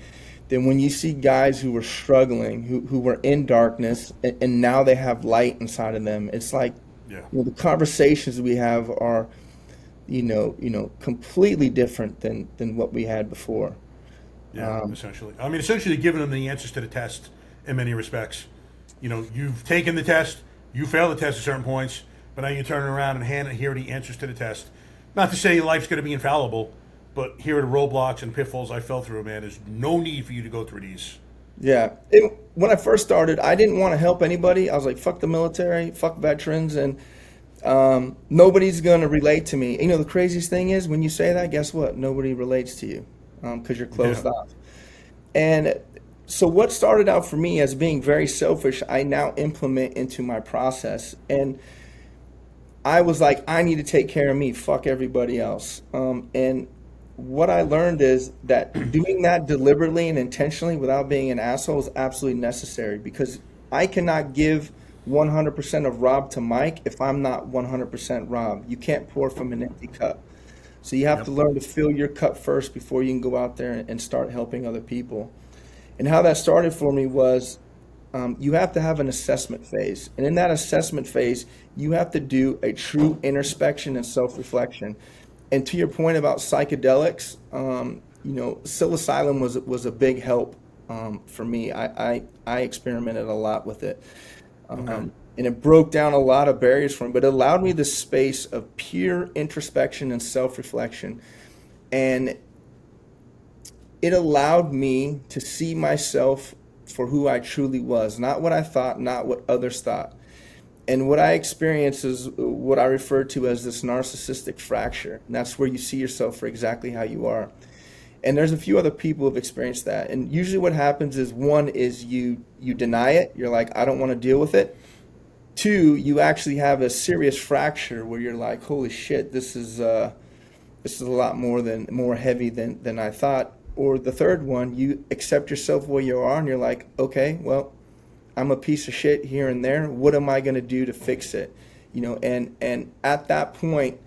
than when you see guys who were struggling, who were in darkness, and now they have light inside of them. It's like, the conversations we have are, completely different than what we had before. Yeah, essentially giving them the answers to the test in many respects. You've taken the test, you failed the test at certain points, but now you turn around and here are the answers to the test. Not to say life's going to be infallible, but here are the roadblocks and pitfalls I fell through, man. There's no need for you to go through these. Yeah. When I first started, I didn't want to help anybody. I was like, fuck the military, fuck veterans, and nobody's going to relate to me. The craziest thing is when you say that, guess what? Nobody relates to you because you're closed off. And so what started out for me as being very selfish, I now implement into my process. And I was like, I need to take care of me. Fuck everybody else. And what I learned is that doing that deliberately and intentionally without being an asshole is absolutely necessary, because I cannot give 100% of Rob to Mike if I'm not 100% Rob. You can't pour from an empty cup. So you have to learn to fill your cup first before you can go out there and start helping other people. And how that started for me was you have to have an assessment phase. And in that assessment phase, you have to do a true introspection and self-reflection. And to your point about psychedelics, psilocybin was a big help for me. I experimented a lot with it. And it broke down a lot of barriers for me, but it allowed me the space of pure introspection and self-reflection. And it allowed me to see myself for who I truly was, not what I thought, not what others thought. And what I experienced is what I refer to as this narcissistic fracture. And that's where you see yourself for exactly how you are. And there's a few other people who've experienced that. And usually what happens is, one is you deny it. You're like, I don't want to deal with it. Two, you actually have a serious fracture where you're like, holy shit, this is a lot more heavy than I thought. Or the third one, you accept yourself where you are and you're like, okay, well, I'm a piece of shit here and there. What am I going to do to fix it? And at that point,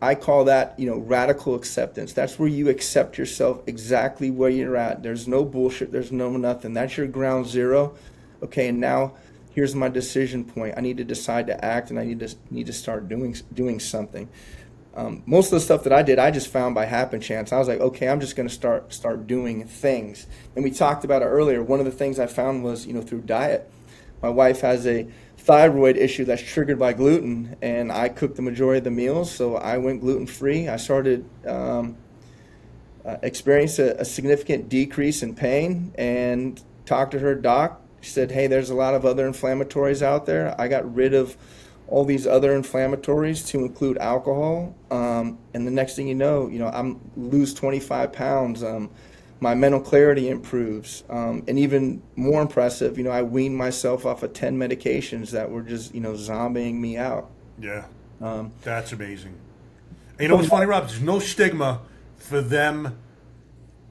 I call that, radical acceptance. That's where you accept yourself exactly where you're at. There's no bullshit. There's no nothing. That's your ground zero. Okay, and now here's my decision point. I need to decide to act, and I need to start doing something. Most of the stuff that I did, I just found by happen chance. I was like, okay, I'm just going to start doing things. And we talked about it earlier. One of the things I found was, through diet. My wife has a thyroid issue that's triggered by gluten, and I cook the majority of the meals, so I went gluten-free. I started experienced a significant decrease in pain, and talked to her doc. She said, hey, there's a lot of other inflammatories out there. I got rid of all these other inflammatories to include alcohol. And the next thing you know, I'm lose 25 pounds. My mental clarity improves. And even more impressive, I weaned myself off of 10 medications that were just, zombieing me out. Yeah. That's amazing. And what's funny, Rob, there's no stigma for them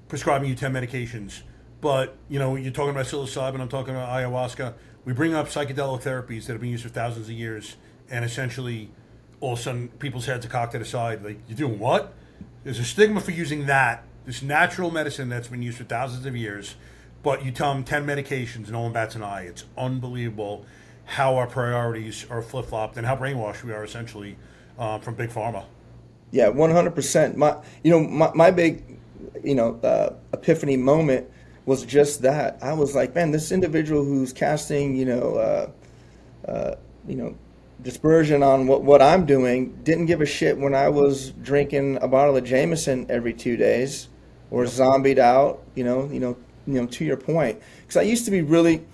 prescribing you 10 medications. But, you're talking about psilocybin, I'm talking about ayahuasca. We bring up psychedelic therapies that have been used for thousands of years, and essentially, all of a sudden, people's heads are cocked to the side. Like, you're doing what? There's a stigma for using that, this natural medicine that's been used for thousands of years, but you tell them 10 medications, no one bats an eye. It's unbelievable how our priorities are flip-flopped and how brainwashed we are, essentially, from Big Pharma. Yeah, 100%. My big, epiphany moment was just that. I was like, man, this individual who's casting, dispersion on what I'm doing didn't give a shit when I was drinking a bottle of Jameson every 2 days, or zombied out. To your point, because I used to be really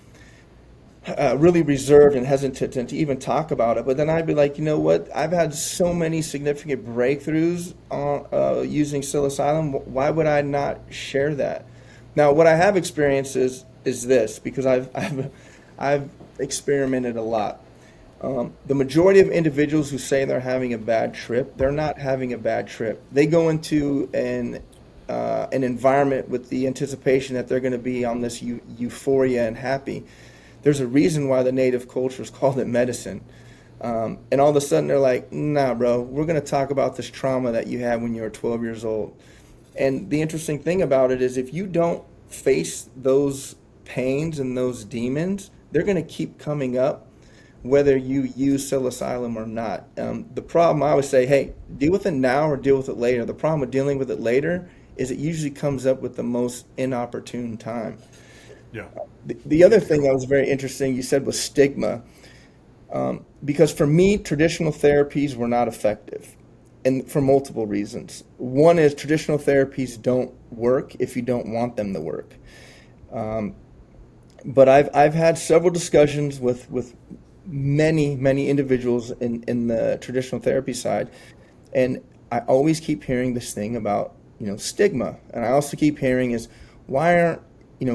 reserved and hesitant to even talk about it. But then I'd be like, you know what? I've had so many significant breakthroughs on using psilocybin. Why would I not share that? Now, what I have experienced is this, because I've experimented a lot. The majority of individuals who say they're having a bad trip, they're not having a bad trip. They go into an environment with the anticipation that they're going to be on this euphoria and happy. There's a reason why the native cultures called it medicine. And all of a sudden they're like, nah, bro, we're going to talk about this trauma that you had when you were 12 years old. And the interesting thing about it is, if you don't face those pains and those demons, they're going to keep coming up whether you use psilocybin or not. The problem, I always say, hey, deal with it now or deal with it later. The problem with dealing with it later is it usually comes up with the most inopportune time. Yeah. The other thing that was very interesting you said was stigma. Because for me, traditional therapies were not effective. And for multiple reasons. One is, traditional therapies don't work if you don't want them to work. But I've had several discussions with many individuals in the traditional therapy side, and I always keep hearing this thing about stigma, and I also keep hearing is, why aren't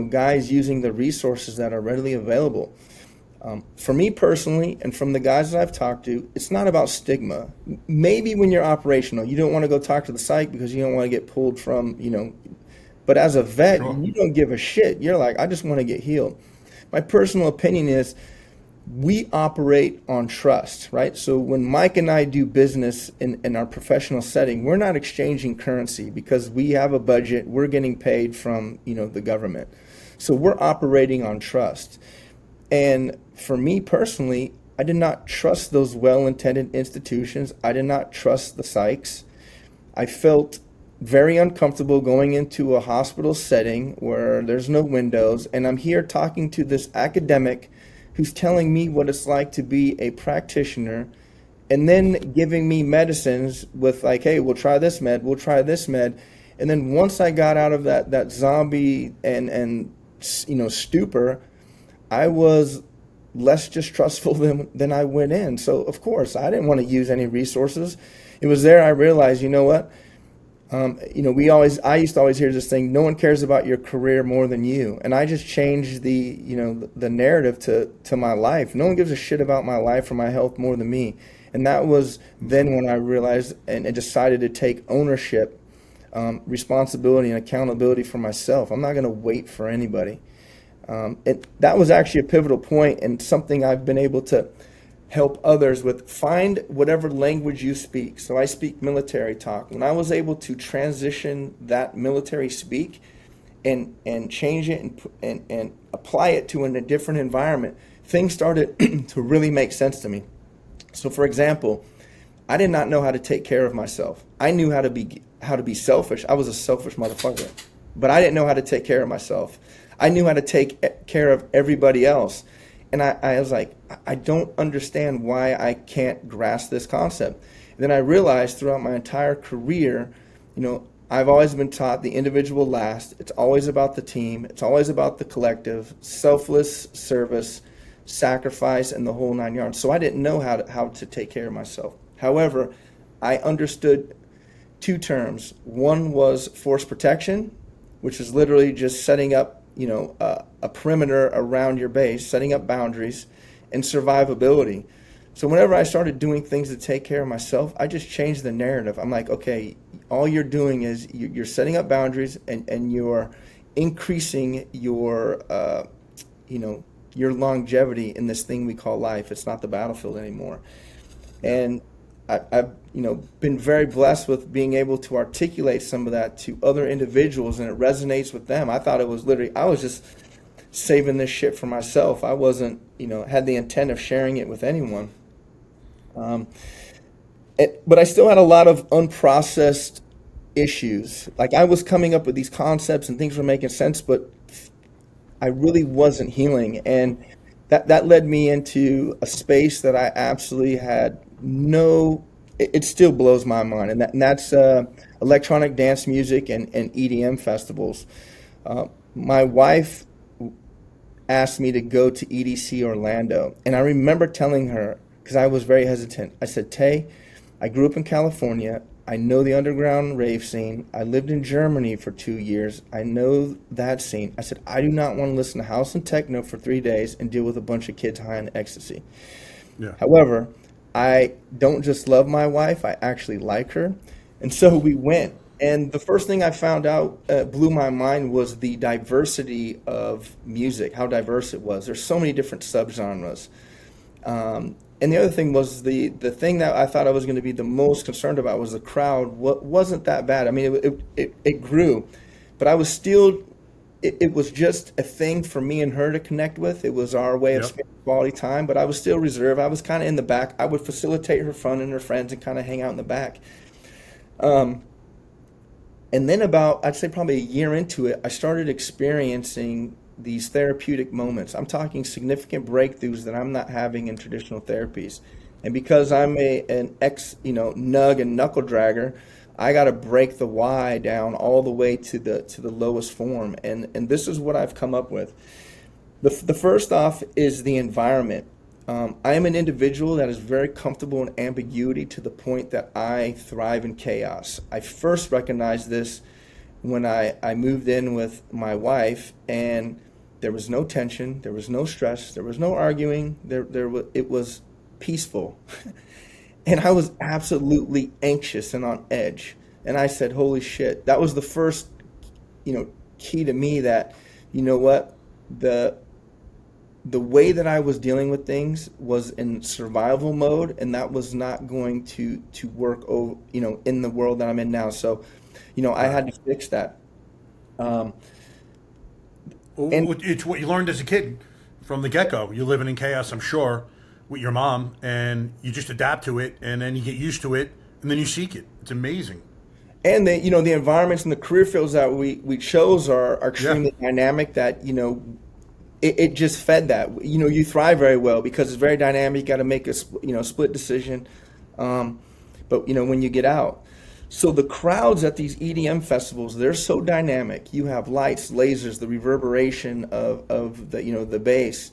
guys using the resources that are readily available? For me personally, and from the guys that I've talked to, it's not about stigma. Maybe when you're operational, you don't want to go talk to the psych because you don't want to get pulled from, but as a vet, Sure. You don't give a shit. You're like, I just want to get healed. My personal opinion is, we operate on trust, right? So when Mike and I do business in our professional setting, we're not exchanging currency because we have a budget. We're getting paid from, the government. So we're operating on trust. And for me personally, I did not trust those well-intended institutions. I did not trust the psychs. I felt very uncomfortable going into a hospital setting where there's no windows, and I'm here talking to this academic who's telling me what it's like to be a practitioner, and then giving me medicines with like, hey, we'll try this med, we'll try this med. And then once I got out of that zombie and stupor, I was less distrustful than I went in. So of course I didn't want to use any resources. It was there I realized, you know what? I used to always hear this thing, no one cares about your career more than you. And I just changed the narrative to my life. No one gives a shit about my life or my health more than me. And that was then when I realized and decided to take ownership, responsibility and accountability for myself. I'm not going to wait for anybody. That was actually a pivotal point and something I've been able to help others with. Find whatever language you speak. So I speak military talk. When I was able to transition that military speak and change it and apply it to a different environment, things started to really make sense to me. So for example, I did not know how to take care of myself. I knew how to be selfish. I was a selfish motherfucker, but I didn't know how to take care of myself. I knew how to take care of everybody else. And I was like, I don't understand why I can't grasp this concept. And then I realized throughout my entire career, I've always been taught the individual last. It's always about the team. It's always about the collective, selfless service, sacrifice, and the whole 9 yards. So I didn't know how to take care of myself. However, I understood two terms. One was force protection, which is literally just setting up a perimeter around your base, setting up boundaries, and survivability. So whenever I started doing things to take care of myself, I just changed the narrative. I'm like, okay, all you're doing is you're setting up boundaries and you're increasing your longevity in this thing we call life. It's not the battlefield anymore. And I've been very blessed with being able to articulate some of that to other individuals, and it resonates with them. I thought it was literally, I was just saving this shit for myself. I wasn't, had the intent of sharing it with anyone. But I still had a lot of unprocessed issues. Like I was coming up with these concepts and things were making sense, but I really wasn't healing. And that led me into a space that I absolutely had it still blows my mind, and that's electronic dance music and EDM festivals. My wife asked me to go to EDC Orlando, and I remember telling her, because I was very hesitant, I said, Tay, I grew up in California. I know the underground rave scene. I lived in Germany for 2 years. I know that scene. I said, I do not want to listen to house and techno for 3 days and deal with a bunch of kids high on ecstasy. Yeah. However, I don't just love my wife, I actually like her. And so we went. And the first thing I found out blew my mind was the diversity of music, how diverse it was. There's so many different subgenres. And the other thing was the thing that I thought I was going to be the most concerned about was the crowd. What wasn't that bad. I mean, it grew, but I was still, it was just a thing for me and her to connect with. It was our way of spending quality time, but I was still reserved. I was kind of in the back. I would facilitate her fun and her friends and kind of hang out in the back. And then I'd say probably a year into it, I started experiencing these therapeutic moments. I'm talking significant breakthroughs that I'm not having in traditional therapies. And because I'm an nug and knuckle dragger, I got to break the why down all the way to the lowest form. And this is what I've come up with. The first off is the environment. I am an individual that is very comfortable in ambiguity to the point that I thrive in chaos. I first recognized this when I moved in with my wife, and there was no tension, there was no stress, there was no arguing, it was peaceful. And I was absolutely anxious and on edge. And I said, holy shit, that was the first, key to me that, what, the way that I was dealing with things was in survival mode, and that was not going to work, in the world that I'm in now. So, I had to fix that. It's what you learned as a kid from the get-go. You're living in chaos, I'm sure, with your mom, and you just adapt to it, and then you get used to it, and then you seek it. It's amazing. And the environments and the career fields that we chose are extremely dynamic. That it just fed that. You thrive very well because it's very dynamic. You got to make a split decision. But when you get out, so the crowds at these EDM festivals, they're so dynamic. You have lights, lasers, the reverberation of the bass.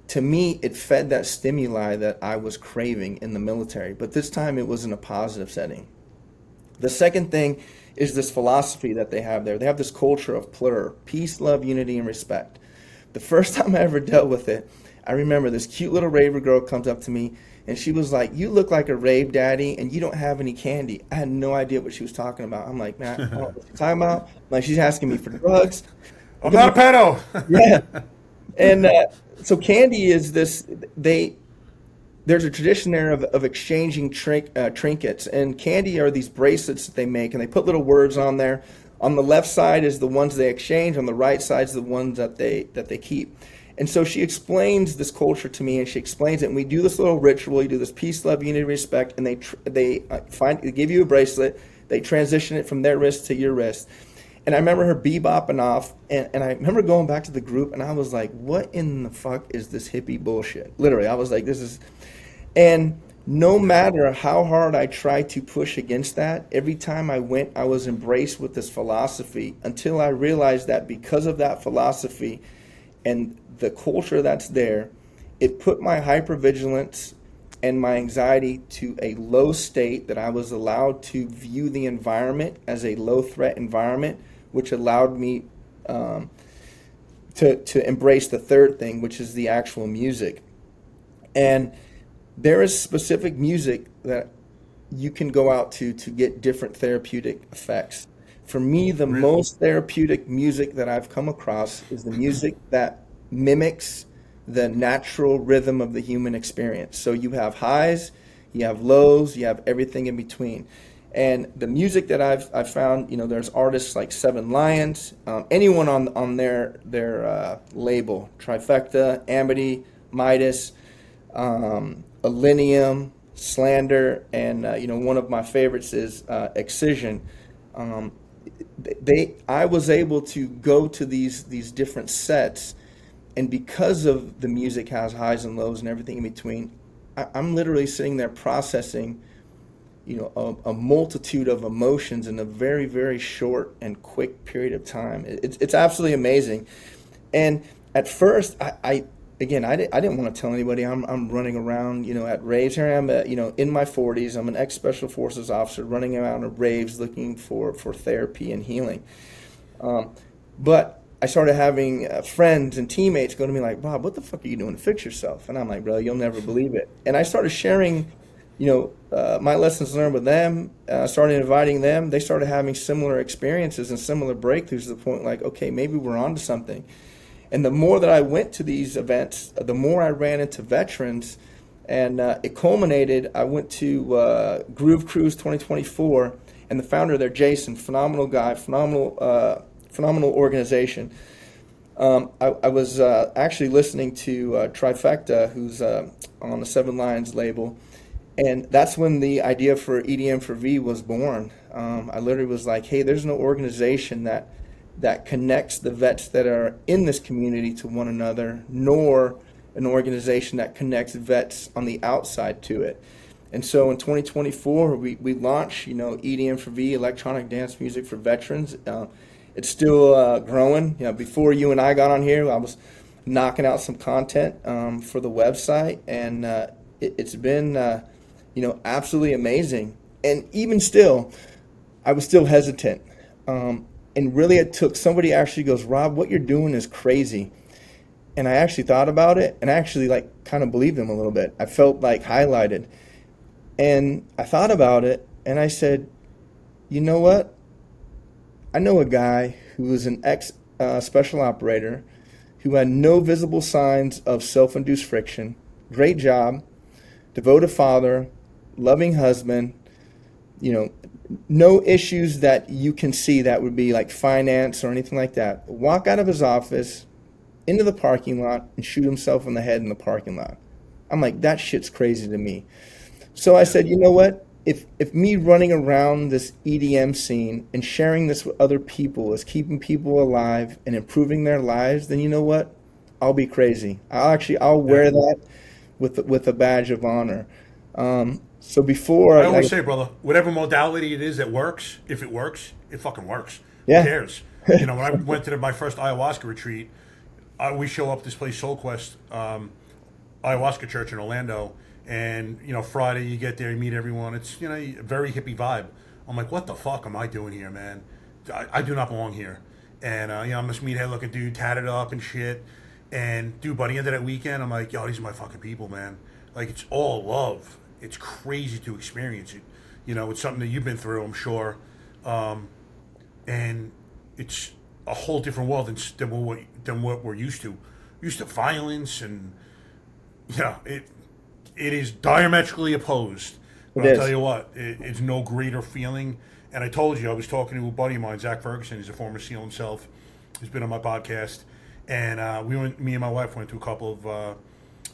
To me, it fed that stimuli that I was craving in the military, but this time it was in a positive setting. The second thing is this philosophy that they have there. They have this culture of plur, peace, love, unity, and respect. The first time I ever dealt with it, I remember this cute little raver girl comes up to me, and she was like, "You look like a rave daddy, and you don't have any candy." I had no idea what she was talking about. I'm like, "Man, I don't know what she's talking about." Like, she's asking me for drugs. I'm not a pedo. Yeah. And so candy is this, there's a tradition there of exchanging trinkets. And candy are these bracelets that they make, and they put little words on there. On the left side is the ones they exchange. On the right side is the ones that they keep. And so she explains this culture to me, and she explains it. And we do this little ritual. You do this peace, love, unity, respect, and they give you a bracelet. They transition it from their wrist to your wrist. And I remember her bebopping off, and I remember going back to the group, and I was like, what in the fuck is this hippie bullshit? Literally, I was like, this is... And no matter how hard I tried to push against that, every time I went, I was embraced with this philosophy until I realized that because of that philosophy and the culture that's there, it put my hypervigilance and my anxiety to a low state that I was allowed to view the environment as a low threat environment, which allowed me to embrace the third thing, which is the actual music. And there is specific music that you can go out to get different therapeutic effects. For me, the most therapeutic music that I've come across is the music that mimics the natural rhythm of the human experience. So you have highs, you have lows, you have everything in between. And the music that I've found, there's artists like Seven Lions, anyone on their label, Trifecta, Amity, Midas, Alinium, Slander, and one of my favorites is Excision. I was able to go to these different sets, and because of the music has highs and lows and everything in between, I'm literally sitting there processing, a multitude of emotions in a very, very short and quick period of time. It's absolutely amazing. And at first, I didn't want to tell anybody I'm running around, at raves. Here I am, in my 40s. I'm an ex-special forces officer running around at raves looking for therapy and healing. But I started having friends and teammates go to me like, "Bob, what the fuck are you doing to fix yourself?" And I'm like, "Bro, you'll never believe it." And I started sharing, my lessons learned with them, started inviting them. They started having similar experiences and similar breakthroughs to the point like, okay, maybe we're onto something. And the more that I went to these events, the more I ran into veterans, and it culminated. I went to Groove Cruise 2024, and the founder there, Jason, phenomenal guy, phenomenal organization. I was actually listening to Trifecta, who's on the Seven Lions label, and that's when the idea for EDM for V was born. I literally was like, hey, there's no organization that connects the vets that are in this community to one another, nor an organization that connects vets on the outside to it. And so in 2024, we launched, EDM for V, electronic dance music for veterans. It's still growing. Before you and I got on here, I was knocking out some content for the website, and it's been, absolutely amazing. And even still, I was still hesitant. And really it took somebody actually goes, "Rob, what you're doing is crazy." And I actually thought about it, and I actually kind of believed them a little bit. I felt highlighted. And I thought about it, and I said, you know what? I know a guy who was an ex-special operator who had no visible signs of self-induced friction, great job, devoted father, loving husband, no issues that you can see that would be like finance or anything like that. Walk out of his office into the parking lot and shoot himself in the head in the parking lot. I'm like, that shit's crazy to me. So I said, you know what? If me running around this EDM scene and sharing this with other people is keeping people alive and improving their lives, then you know what? I'll be crazy. I'll wear that with a badge of honor. So before I always say, brother, whatever modality it is that works, if it works, it fucking works. Who yeah. cares? You know, when I went to my first ayahuasca retreat, we show up this place, Soul Quest, ayahuasca church in Orlando, and you know, Friday you get there, you meet everyone. It's, you know, a very hippie vibe. I'm like, what the fuck am I doing here, man? I do not belong here. And you know, I'm this meathead looking dude, tatted up and shit. And dude, by the end of that weekend, I'm like, yo, these are my fucking people, man. Like, it's all love. It's crazy to experience it. You know, it's something that you've been through, I'm sure. And it's a whole different world than what we're used to. We're used to violence, and yeah, it is diametrically opposed. But I'll tell you what, it's no greater feeling. And I told you, I was talking to a buddy of mine, Zach Ferguson. He's a former SEAL himself. He's been on my podcast. And me and my wife went to a couple of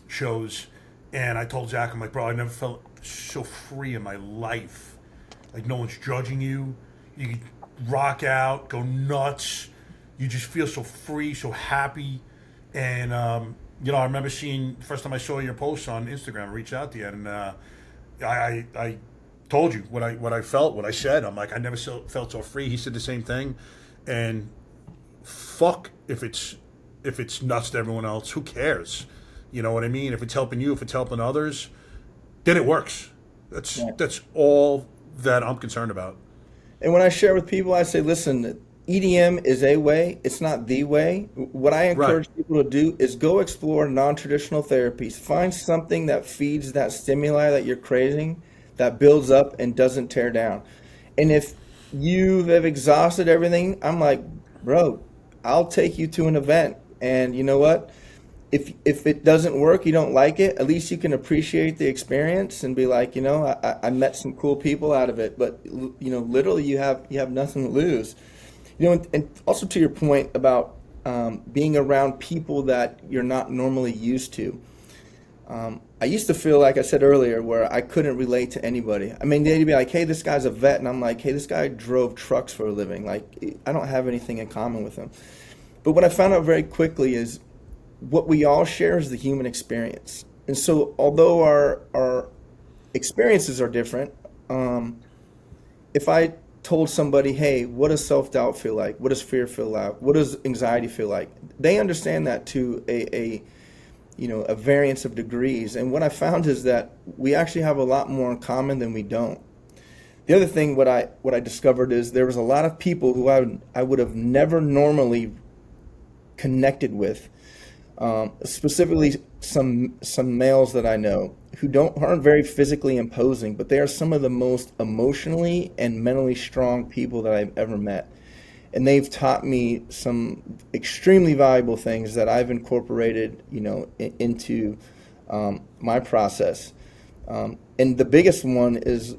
shows. And I told Zach, I'm like, bro, I never felt so free in my life. Like, no one's judging you. You can rock out, go nuts. You just feel so free, so happy. And, you know, I remember seeing, the first time I saw your posts on Instagram, I reached out to you. And I told you what I felt, what I said. I'm like, I never felt so free. He said the same thing. And fuck if it's nuts to everyone else. Who cares? You know what I mean? If it's helping you, if it's helping others, then it works. That's all that I'm concerned about. And when I share with people, I say, listen, EDM is a way. It's not the way. What I encourage people to do is go explore non-traditional therapies. Find something that feeds that stimuli that you're craving, that builds up and doesn't tear down. And if you have exhausted everything, I'm like, bro, I'll take you to an event. And you know what? If it doesn't work, you don't like it, at least you can appreciate the experience and be like, you know, I met some cool people out of it. But you know, literally, you have nothing to lose. You know, and also to your point about being around people that you're not normally used to. I used to feel, like I said earlier, where I couldn't relate to anybody. I mean, they'd be like, hey, this guy's a vet. And I'm like, hey, this guy drove trucks for a living. Like, I don't have anything in common with him. But what I found out very quickly is what we all share is the human experience. And so although our experiences are different, if I told somebody, hey, what does self-doubt feel like? What does fear feel like? What does anxiety feel like? They understand that to a variance of degrees. And what I found is that we actually have a lot more in common than we don't. The other thing, what I discovered is there was a lot of people who I would have never normally connected with, specifically some males that I know who aren't very physically imposing, but they are some of the most emotionally and mentally strong people that I've ever met. And they've taught me some extremely valuable things that I've incorporated, you know, into my process. And the biggest one is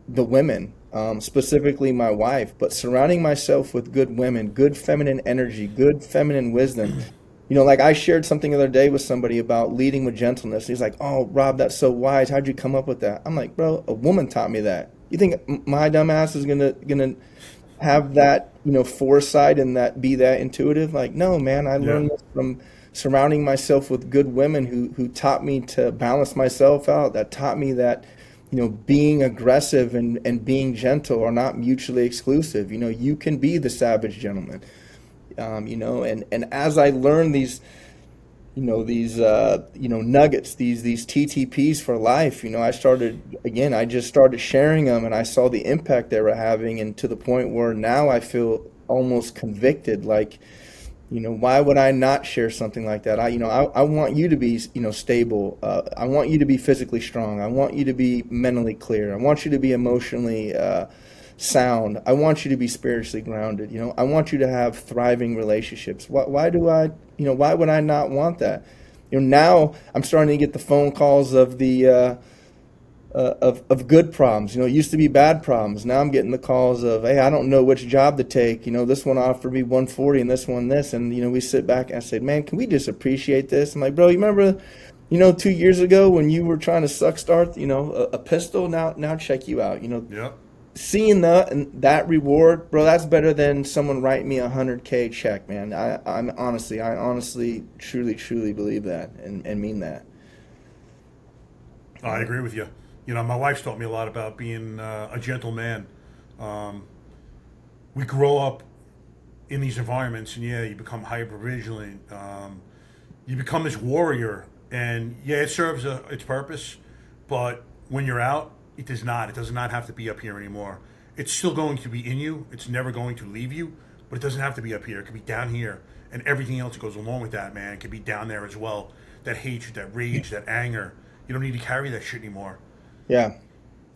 the women, specifically my wife, but surrounding myself with good women, good feminine energy, good feminine wisdom. You know, like I shared something the other day with somebody about leading with gentleness. He's like, oh, Rob, that's so wise. How'd you come up with that? I'm like, bro, a woman taught me that. You think my dumb ass is gonna have that, you know, foresight and that be that intuitive? Like, no, man, I learned this from surrounding myself with good women who taught me to balance myself out, that taught me that, you know, being aggressive and being gentle are not mutually exclusive. You know, you can be the savage gentleman. You know, and as I learned these nuggets, these TTPs for life, you know, I just started sharing them, and I saw the impact they were having, and to the point where now I feel almost convicted, like, you know, why would I not share something like that? I want you to be, you know, stable. I want you to be physically strong. I want you to be mentally clear. I want you to be emotionally sound. I want you to be spiritually grounded. You know, I want you to have thriving relationships. Why would I not want that? You know, now I'm starting to get the phone calls of the of good problems. You know, it used to be bad problems. Now I'm getting the calls of, hey, I don't know which job to take. You know, this one offered me 140 and this one this. And, you know, we sit back and I say, man, can we just appreciate this? I'm like, bro, you remember, you know, 2 years ago when you were trying to start, you know, a pistol? Now check you out. You know, seeing that reward, bro, that's better than someone write me $100K check, man. I honestly, truly believe that and mean that. I agree with you. You know, my wife's taught me a lot about being a gentle man. We grow up in these environments, and yeah, you become hyper vigilant. You become this warrior, and yeah, it serves its purpose. But when you're out, it does not. It does not have to be up here anymore. It's still going to be in you. It's never going to leave you, but it doesn't have to be up here. It could be down here, and everything else that goes along with that, man. It could be down there as well. That hatred, that rage, that anger. You don't need to carry that shit anymore. Yeah.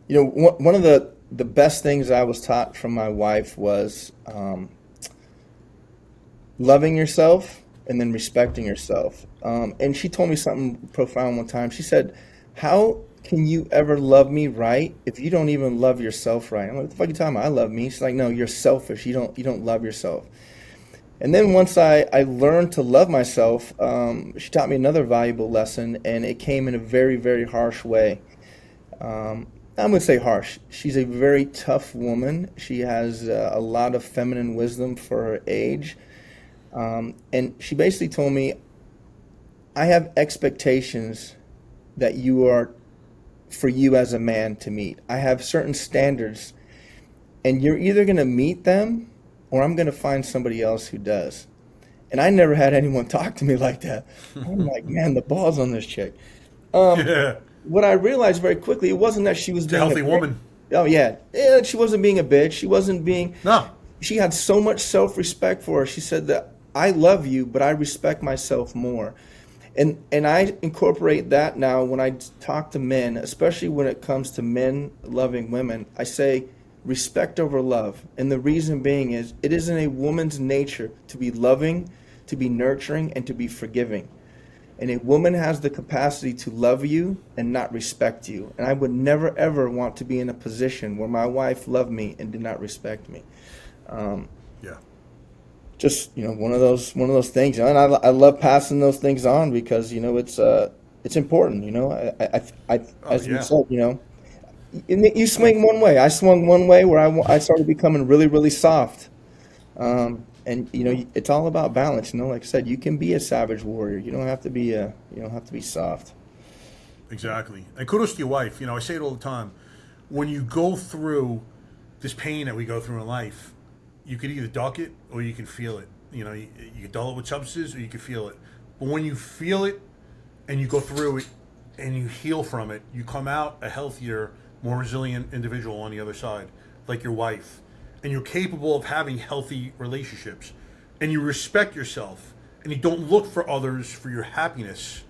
You know, one of the best things I was taught from my wife was loving yourself and then respecting yourself. And she told me something profound one time. She said, how can you ever love me right if you don't even love yourself right? I'm like, what the fuck are you talking about? I love me. She's like, no, you're selfish. You don't love yourself. And then once I learned to love myself, she taught me another valuable lesson, and it came in a very, very harsh way. I would say harsh. She's a very tough woman. She has a lot of feminine wisdom for her age. And she basically told me, I have expectations that you are for you as a man to meet. I have certain standards, and you're either going to meet them or I'm going to find somebody else who does. And I never had anyone talk to me like that. I'm like, man, the ball's on this chick. Yeah. What I realized very quickly, it wasn't that she was It's a being healthy woman. Oh, yeah. She wasn't being a bitch. She wasn't being... No. She had so much self-respect for her. She said that I love you, but I respect myself more. And I incorporate that now when I talk to men, especially when it comes to men loving women. I say respect over love. And the reason being is it isn't a woman's nature to be loving, to be nurturing, and to be forgiving. And a woman has the capacity to love you and not respect you. And I would never, ever want to be in a position where my wife loved me and did not respect me. Yeah. Just, one of those things. And I love passing those things on because, it's important, as we said, you swing one way. I swung one way where I started becoming really, really soft. And it's all about balance. Like I said, you can be a savage warrior. You don't have to be soft. Exactly. And kudos to your wife. I say it all the time. When you go through this pain that we go through in life, you could either duck it or you can feel it. You can dull it with substances or you can feel it. But when you feel it and you go through it and you heal from it, you come out a healthier, more resilient individual on the other side, like your wife. And you're capable of having healthy relationships. And you respect yourself. And you don't look for others for your happiness.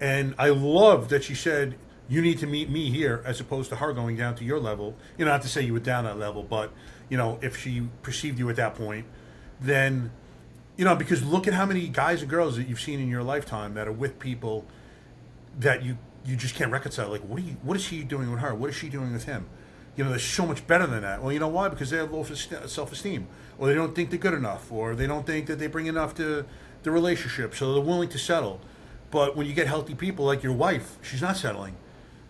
And I love that she said, you need to meet me here, as opposed to her going down to your level. Not to say you were down that level, but, if she perceived you at that point, then, because look at how many guys and girls that you've seen in your lifetime that are with people that you just can't reconcile. Like, what is he doing with her? What is she doing with him? They're so much better than that. Well, you know why? Because they have low self-esteem, or they don't think they're good enough, or they don't think that they bring enough to the relationship, so they're willing to settle. But when you get healthy people like your wife, she's not settling.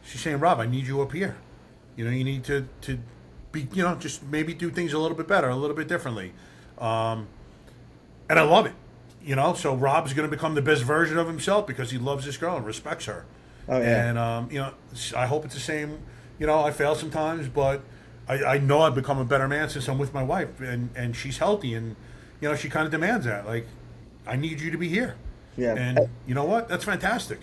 She's saying, Rob, I need you up here. You need to be, just maybe do things a little bit better, a little bit differently. And I love it. So Rob's going to become the best version of himself because he loves this girl and respects her. Oh, yeah. And, I hope it's the same. I fail sometimes, but I know I've become a better man since I'm with my wife, and she's healthy, and, she kind of demands that. Like, I need you to be here. Yeah. And you know what? That's fantastic.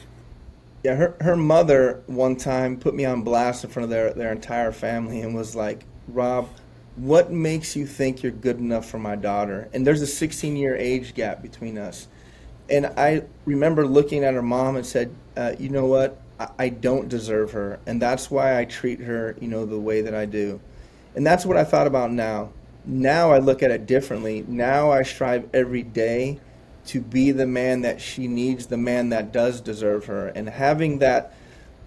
Yeah, her mother one time put me on blast in front of their entire family and was like, Rob, what makes you think you're good enough for my daughter? And there's a 16-year age gap between us. And I remember looking at her mom and said, you know what? I don't deserve her. And that's why I treat her, the way that I do. And that's what I thought about now. Now I look at it differently. Now I strive every day to be the man that she needs, the man that does deserve her. And having that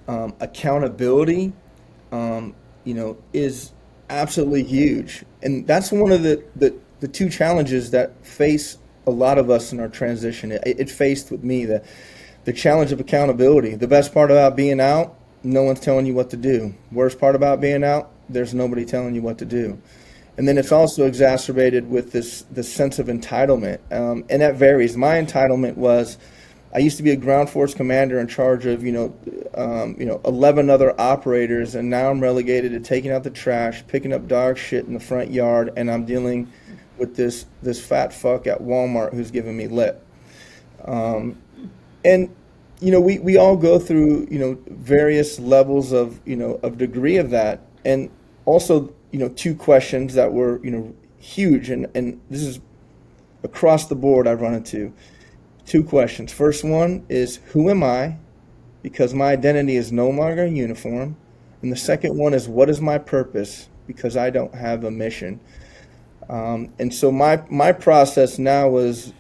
accountability, is absolutely huge. And that's one of the two challenges that face a lot of us in our transition. It faced with me the challenge of accountability. The best part about being out, no one's telling you what to do. Worst part about being out, there's nobody telling you what to do. And then it's also exacerbated with this sense of entitlement, and that varies. My entitlement was, I used to be a ground force commander in charge of 11 other operators, and now I'm relegated to taking out the trash, picking up dog shit in the front yard, and I'm dealing with this fat fuck at Walmart who's giving me lip. And we all go through various levels of of degree of that, and also two questions that were huge, and this is across the board I've run into. Two questions. First one is, who am I? Because my identity is no longer a uniform. And the second one is, what is my purpose? Because I don't have a mission. And so my process now is,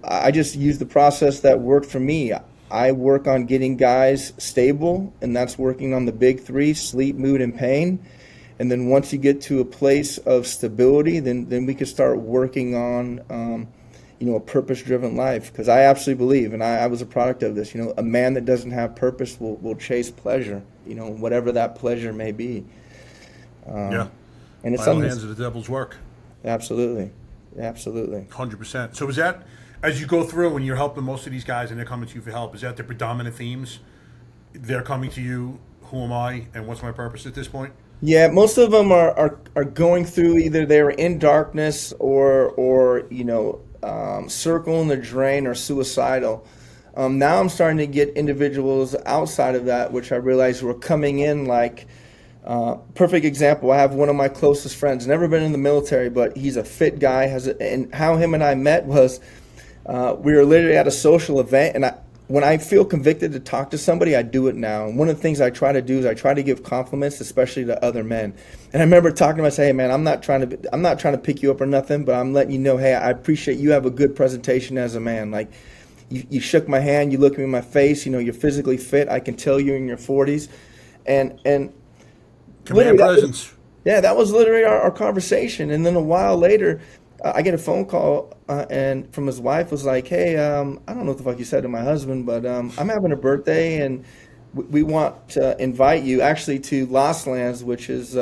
I just use the process that worked for me. I work on getting guys stable, and that's working on the big three: sleep, mood, and pain. And then once you get to a place of stability, then we can start working on a purpose-driven life, because I absolutely believe, and I was a product of this, a man that doesn't have purpose will chase pleasure, whatever that pleasure may be. Yeah. And it's By all something hands of the devil's work. Absolutely. 100%. So is that, as you go through and you're helping most of these guys and they're coming to you for help, is that the predominant themes? They're coming to you, who am I and what's my purpose at this point? Yeah, most of them are going through, either they're in darkness or circling the drain or suicidal. Now I'm starting to get individuals outside of that, which I realized were coming in like, perfect example, I have one of my closest friends, never been in the military, but he's a fit guy, and how him and I met was, we were literally at a social event, and when I feel convicted to talk to somebody, I do it now. And one of the things I try to do is I try to give compliments, especially to other men. And I remember talking to him, I say, hey man, I'm not trying to pick you up or nothing, but I'm letting you know, hey, I appreciate you have a good presentation as a man. Like, you shook my hand, you looked me in my face, you're physically fit. I can tell you're in your 40s. And Command presence. that was literally our conversation. And then a while later, I get a phone call and from his wife, was like, hey, I don't know what the fuck you said to my husband, but I'm having a birthday, and we want to invite you actually to Lost Lands, which is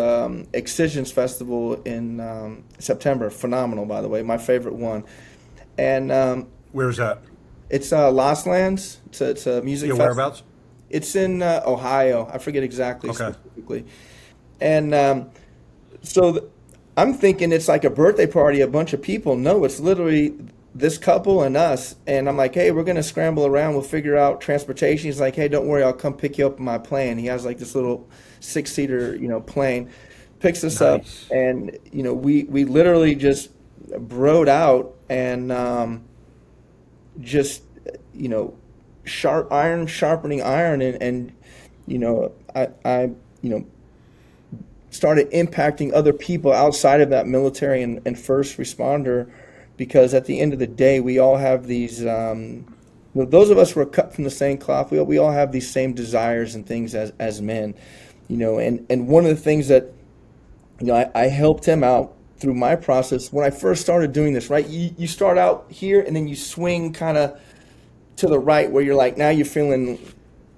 Excisions Festival in September. Phenomenal, by the way, my favorite one. And Where is that? it's Lost Lands. It's a music festival. Whereabouts? It's in Ohio. I forget exactly specifically. And I'm thinking it's like a birthday party, a bunch of people. No, it's literally this couple and us. And I'm like, hey, we're going to scramble around. We'll figure out transportation. He's like, hey, don't worry, I'll come pick you up in my plane. He has like this little 6-seater, plane. Picks us up. And, we literally just broed out and sharpening iron. And I started impacting other people outside of that military and first responder, because at the end of the day, we all have these, those of us who are cut from the same cloth, we all have these same desires and things as men, and one of the things that, I helped him out through my process when I first started doing this, right? You start out here and then you swing kind of to the right where you're like, now you're feeling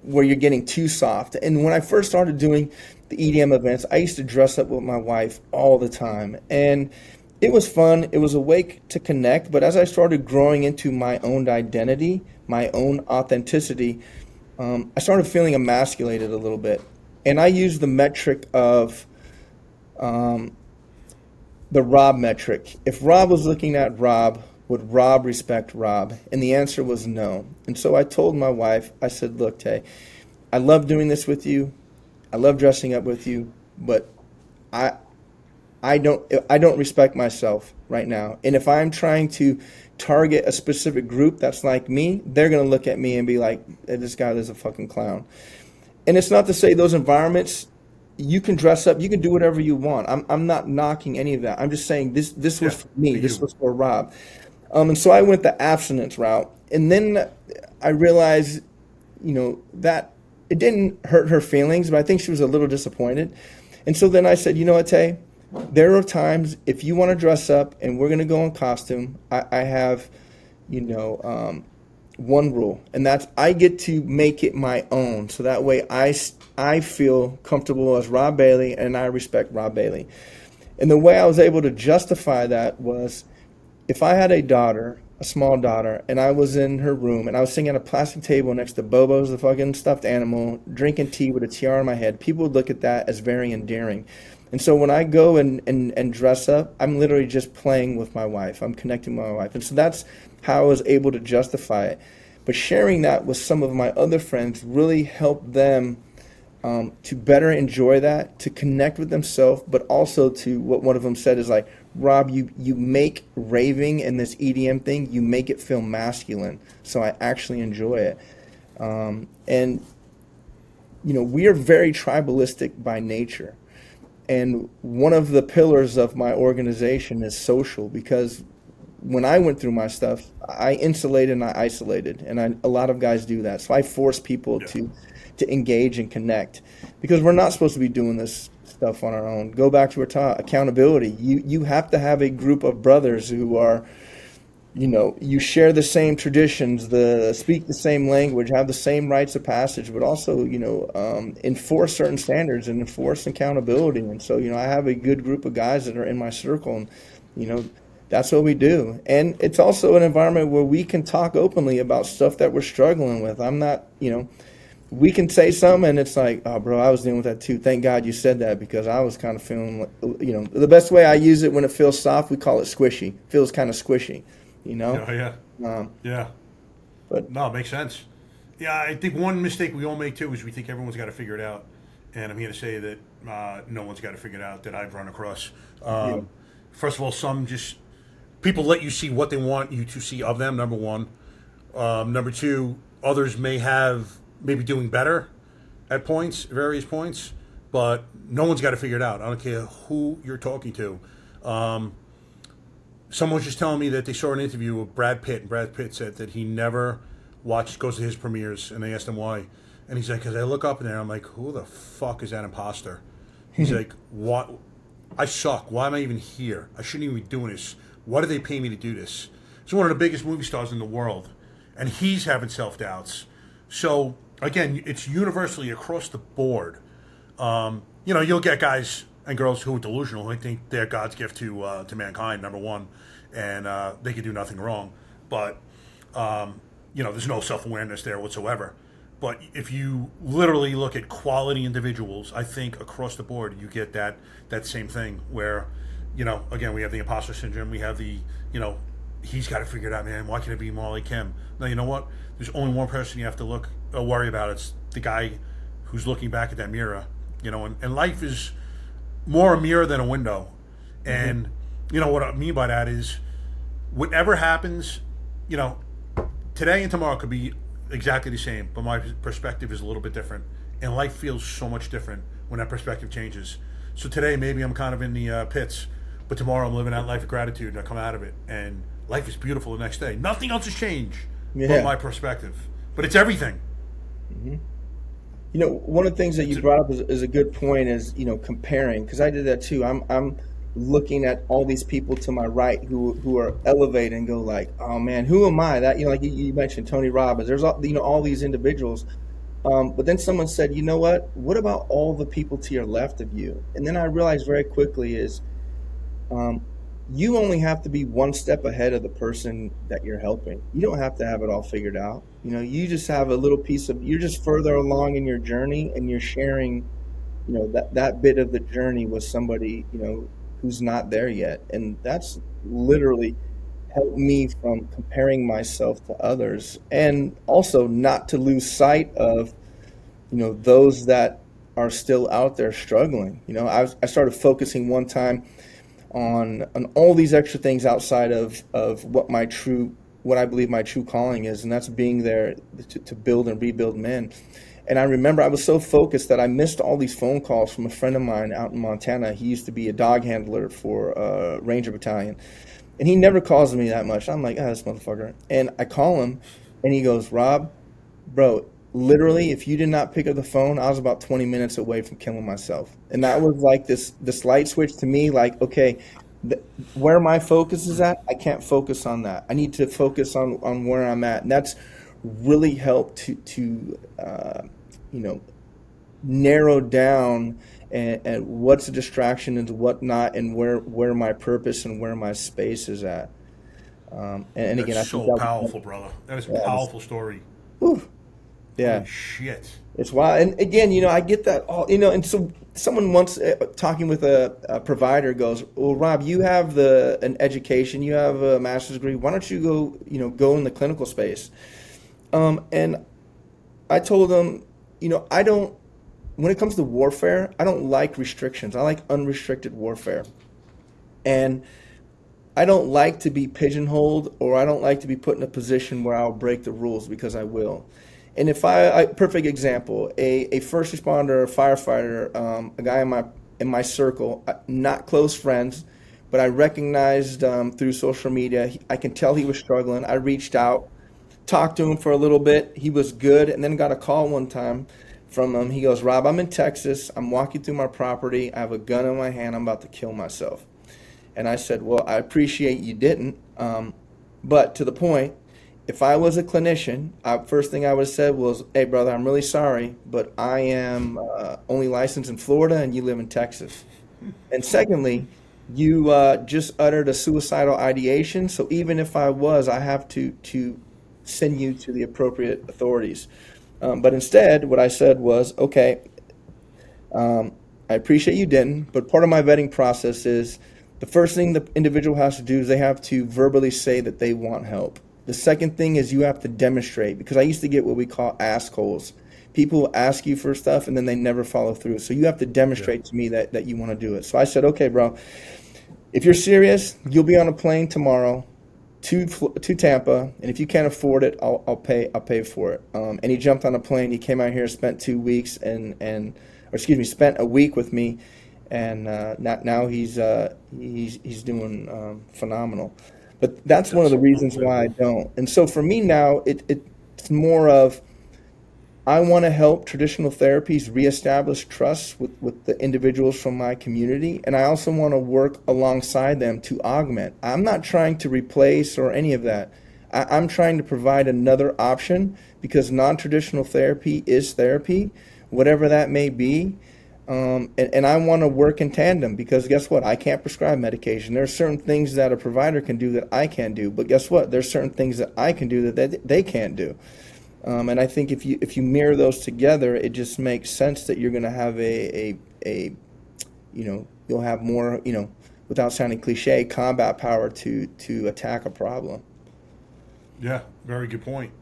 where you're getting too soft. And when I first started doing the EDM events, I used to dress up with my wife all the time. And it was fun. It was a way to connect. But as I started growing into my own identity, my own authenticity, I started feeling emasculated a little bit. And I used the metric of the Rob metric. If Rob was looking at Rob, would Rob respect Rob? And the answer was no. And so I told my wife, I said, look, Tay, I love doing this with you. I love dressing up with you, but I don't respect myself right now. And if I'm trying to target a specific group that's like me, they're going to look at me and be like, hey, this guy is a fucking clown. And it's not to say those environments, you can dress up, you can do whatever you want. I'm not knocking any of that. I'm just saying this was for me. This was for Rob. And so I went the abstinence route. And then I realized, that it didn't hurt her feelings, but I think she was a little disappointed. And so then I said, you know what, Tay? There are times if you want to dress up and we're going to go in costume, I have, one rule, and that's I get to make it my own. So that way I feel comfortable as Rob Bailey, and I respect Rob Bailey. And the way I was able to justify that was if I had a daughter, a small daughter, and I was in her room and I was sitting at a plastic table next to Bobo's, the fucking stuffed animal, drinking tea with a tiara on my head, people would look at that as very endearing. And so when I go and dress up, I'm literally just playing with my wife. I'm connecting with my wife. And so that's how I was able to justify it. But sharing that with some of my other friends really helped them to better enjoy that, to connect with themselves, but also to what one of them said is like, Rob, you make raving and this EDM thing, you make it feel masculine. So I actually enjoy it. And, you know, we are very tribalistic by nature. And one of the pillars of my organization is social, because when I went through my stuff, I insulated and I isolated, and a lot of guys do that. So I force people to engage and connect, because we're not supposed to be doing this stuff on our own. Go back to our accountability. You have to have a group of brothers who are, you know, you share the same traditions, speak the same language, have the same rites of passage, but also, you know, enforce certain standards and enforce accountability. And so, you know, I have a good group of guys that are in my circle, and, you know, that's what we do. And it's also an environment where we can talk openly about stuff that we're struggling with. I'm not, you know, we can say something and it's like, oh, bro, I was dealing with that too. Thank God you said that, because I was kind of feeling like, you know, the best way I use it when it feels soft, we call it squishy. Feels kind of squishy, you know? Yeah. But no, it makes sense. Yeah, I think one mistake we all make too is we think everyone's got to figure it out. And I'm here to say that no one's got to figure it out that I've run across. First of all, people let you see what they want you to see of them, number one. Number two, others may be doing better at various points, but no one's got to figure it out. I don't care who you're talking to. Someone was just telling me that they saw an interview with Brad Pitt, and Brad Pitt said that he never goes to his premieres, and they asked him why. And he's like, because I look up in there, I'm like, who the fuck is that imposter? He's like, what? I suck. Why am I even here? I shouldn't even be doing this. Why do they pay me to do this? He's one of the biggest movie stars in the world, and he's having self-doubts. So, again, it's universally across the board. You know, you'll get guys and girls who are delusional, who think they're God's gift to mankind, number one, and they can do nothing wrong. But, you know, there's no self-awareness there whatsoever. But if you literally look at quality individuals, I think across the board you get that same thing where, you know, again, we have the imposter syndrome. We have the, you know, he's got to figure it out, man. Why can't it be more like him? No, you know what? There's only one person you have to worry about. It's the guy who's looking back at that mirror, you know, and life is more a mirror than a window. And, you know, what I mean by that is whatever happens, you know, today and tomorrow could be exactly the same, but my perspective is a little bit different. And life feels so much different when that perspective changes. So today, maybe I'm kind of in the pits, but tomorrow I'm living that life of gratitude and I come out of it. And life is beautiful the next day. Nothing else has changed but my perspective. But it's everything. You know, one of the things that you brought up is a good point is, you know, comparing, because I did that too. I'm looking at all these people to my right who are elevating and go like, oh man, who am I? That, you know, like you mentioned Tony Robbins. There's all, you know, all these individuals. But then someone said, you know what about all the people to your left of you? And then I realized very quickly is you only have to be one step ahead of the person that you're helping. You don't have to have it all figured out. You know, you just have a little piece of, you're just further along in your journey and you're sharing, you know, that bit of the journey with somebody, you know, who's not there yet. And that's literally helped me from comparing myself to others, and also not to lose sight of, you know, those that are still out there struggling. You know, I started focusing one time on all these extra things outside of what I believe my true calling is, and that's being there to build and rebuild men. And I remember I was so focused that I missed all these phone calls from a friend of mine out in Montana. He used to be a dog handler for Ranger Battalion. And he never calls me that much. I'm like, this motherfucker. And I call him, and he goes, Rob, bro, literally, if you did not pick up the phone, I was about 20 minutes away from killing myself. And that was like this light switch to me, like, okay, where my focus is at, I can't focus on that. I need to focus on where I'm at. And that's really help to narrow down and what's a distraction and what not, and where my purpose and where my space is at. And again, I That's think so that powerful, brother. That is a powerful story. whew, yeah. Holy shit. It's wild. And again, I get that all, and so someone once talking with a provider goes, well, Rob, you have an education, you have a master's degree. Why don't you go in the clinical space? And I told them, when it comes to warfare, I don't like restrictions. I like unrestricted warfare. And I don't like to be pigeonholed, or I don't like to be put in a position where I'll break the rules, because I will. And if perfect example, a first responder, a firefighter, a guy in my circle, not close friends, but I recognized through social media, I can tell he was struggling. I reached out, talked to him for a little bit. He was good, and then got a call one time from him. He goes, Rob, I'm in Texas. I'm walking through my property. I have a gun in my hand. I'm about to kill myself. And I said, well, I appreciate you didn't. But to the point, if I was a clinician, first thing I would have said was, hey, brother, I'm really sorry, but I am only licensed in Florida and you live in Texas. And secondly, you just uttered a suicidal ideation. So even if I was, I have to send you to the appropriate authorities. But instead, what I said was, okay, I appreciate you didn't, but part of my vetting process is the first thing the individual has to do is they have to verbally say that they want help. The second thing is you have to demonstrate, because I used to get what we call assholes. People ask you for stuff and then they never follow through. So you have to demonstrate to me that you want to do it. So I said, okay, bro, if you're serious, you'll be on a plane tomorrow to Tampa, and if you can't afford it, I'll pay for it. And he jumped on a plane. He came out here, spent 2 weeks, spent a week with me, and now he's doing phenomenal. But that's one of the reasons why I don't. And so for me now, it's more of, I want to help traditional therapies reestablish trust with the individuals from my community. And I also want to work alongside them to augment. I'm not trying to replace or any of that. I'm trying to provide another option, because non-traditional therapy is therapy, whatever that may be. And I want to work in tandem, because guess what? I can't prescribe medication. There are certain things that a provider can do that I can't do. But guess what? There's certain things that I can do that they can't do. And I think if you mirror those together, it just makes sense that you're going to have you'll have more, without sounding cliche, combat power to attack a problem. Yeah, very good point.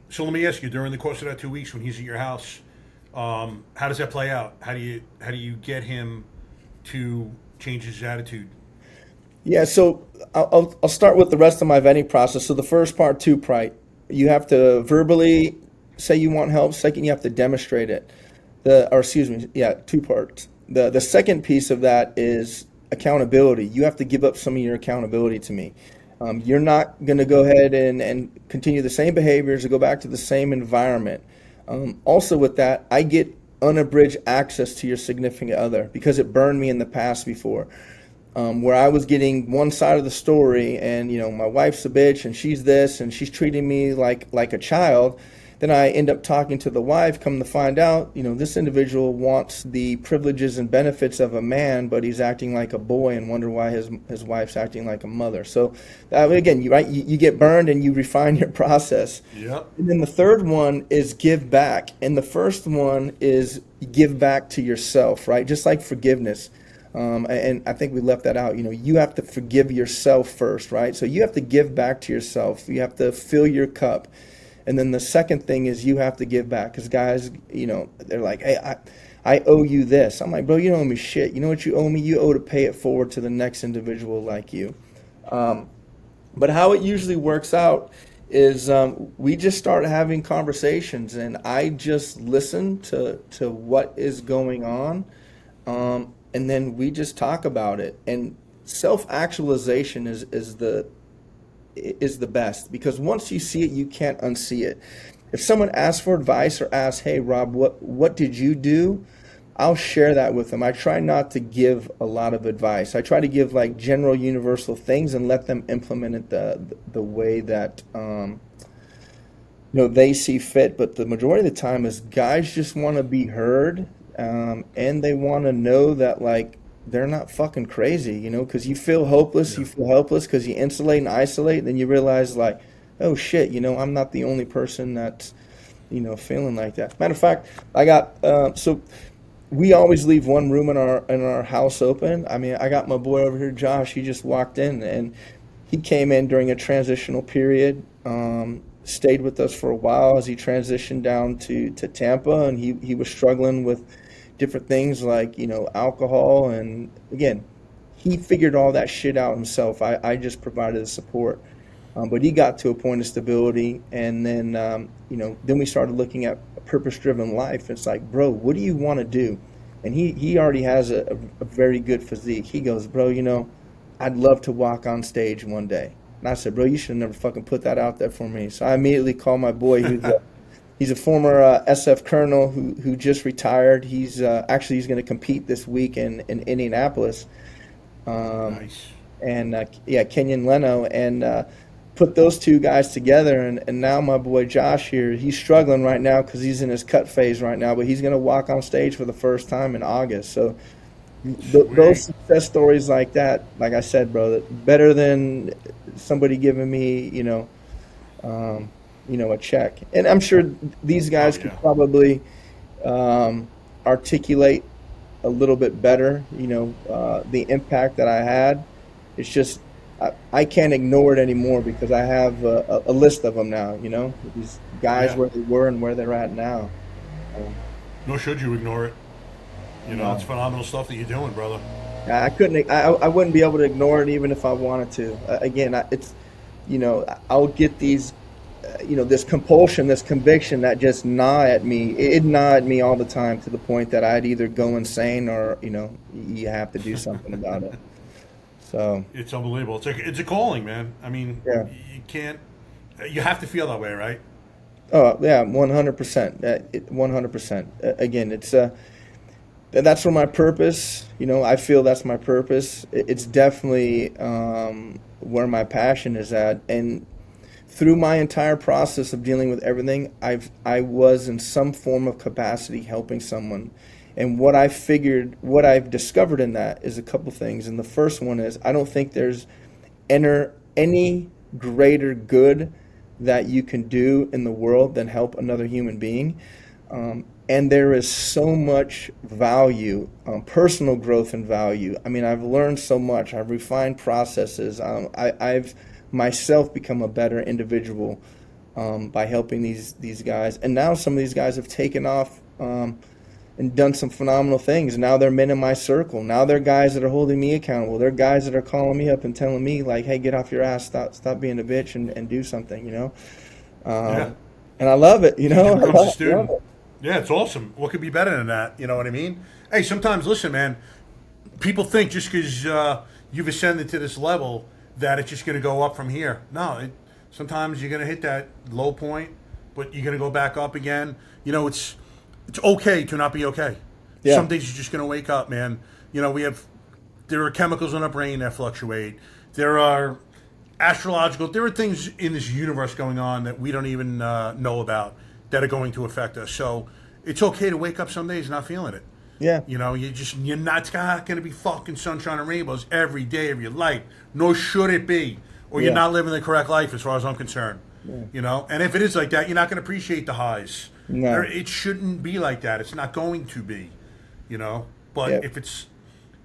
So let me ask you, during the course of that 2 weeks when he's at your house, how does that play out? How do you get him to change his attitude? Yeah, so I'll start with the rest of my vetting process. So the first part, you have to verbally say you want help. Second, you have to demonstrate it. 2 parts. The second piece of that is accountability. You have to give up some of your accountability to me. You're not going to go ahead and continue the same behaviors or go back to the same environment. Also with that, I get unabridged access to your significant other, because it burned me in the past before. Where I was getting one side of the story, and my wife's a bitch and she's this and she's treating me like a child. Then I end up talking to the wife, come to find out, this individual wants the privileges and benefits of a man, but he's acting like a boy, and wonder why his wife's acting like a mother. So again, you get burned and you refine your process. Yep. And then the third one is give back. And the first one is give back to yourself, right? Just like forgiveness. And I think we left that out. You have to forgive yourself first, right? So you have to give back to yourself. You have to fill your cup. And then the second thing is you have to give back, because guys, they're like, hey, I owe you this. I'm like, bro, you don't owe me shit. You know what you owe me? You owe to pay it forward to the next individual like you. But how it usually works out is we just start having conversations, and I just listen to what is going on. And then we just talk about it. And self-actualization is the best, because once you see it, you can't unsee it. If someone asks for advice or asks, hey, Rob, what did you do? I'll share that with them. I try not to give a lot of advice. I try to give like general universal things and let them implement it the way that they see fit, but the majority of the time is guys just want to be heard, and they want to know that like they're not fucking crazy, because you feel hopeless, Yeah. you feel helpless because you insulate and isolate, then you realize like, oh shit, I'm not the only person that's feeling like that. Matter of fact, I got so we always leave one room in our house open. I mean, I got my boy over here, Josh. He just walked in, and he came in during a transitional period. Stayed with us for a while as he transitioned down to Tampa, and he was struggling with different things like alcohol, and again, he figured all that shit out himself. I just provided the support. But he got to a point of stability, and then then we started looking at a purpose-driven life. It's like, bro, what do you want to do? And he already has a very good physique. He goes, bro, I'd love to walk on stage one day. And I said, bro, you should have never fucking put that out there for me. So I immediately called my boy, he's a former SF colonel who just retired. He's going to compete this week in Indianapolis. Nice. And Kenyon Leno, and put those two guys together, and now my boy Josh here, he's struggling right now because he's in his cut phase right now, but he's going to walk on stage for the first time in August. So those success stories like that, like I said, bro, better than somebody giving me a check. And I'm sure these guys could probably articulate a little bit better the impact that I had. It's just I can't ignore it anymore because I have a list of them now, these guys where they were and where they're at now. Nor should you ignore it. It's phenomenal stuff that you're doing, brother. I wouldn't be able to ignore it even if I wanted to. Again, I'll get these, this compulsion, this conviction that just gnaw at me. It gnaw at me all the time to the point that I'd either go insane or, you have to do something about it. So It's unbelievable. It's a calling, man. I mean, you can't. You have to feel that way, right? Oh yeah, 100%. 100%. Again, it's that's where my purpose. I feel that's my purpose. It's definitely where my passion is at. And through my entire process of dealing with everything, I was in some form of capacity helping someone. And what I've discovered in that is a couple things. And the first one is I don't think there's any greater good that you can do in the world than help another human being. And there is so much value, personal growth and value. I mean, I've learned so much. I've refined processes. I've myself become a better individual by helping these guys. And now some of these guys have taken off and done some phenomenal things. Now they're men in my circle. Now they're guys that are holding me accountable. They're guys that are calling me up and telling me like, hey, get off your ass, stop being a bitch and do something, And I love it, I love it. Yeah, it's awesome. What could be better than that? You know what I mean? Hey, sometimes, listen, man, people think just because you've ascended to this level that it's just going to go up from here. No, sometimes you're going to hit that low point, but you're going to go back up again. It's okay to not be okay. Yeah. Some days you're just going to wake up, man. There are chemicals in our brain that fluctuate. There are there are things in this universe going on that we don't even know about that are going to affect us. So it's okay to wake up some days not feeling it. Yeah. You're not going to be fucking sunshine and rainbows every day of your life. Nor should it be. Or you're not living the correct life as far as I'm concerned. Yeah. And if it is like that, you're not going to appreciate the highs. No. It shouldn't be like that. It's not going to be, But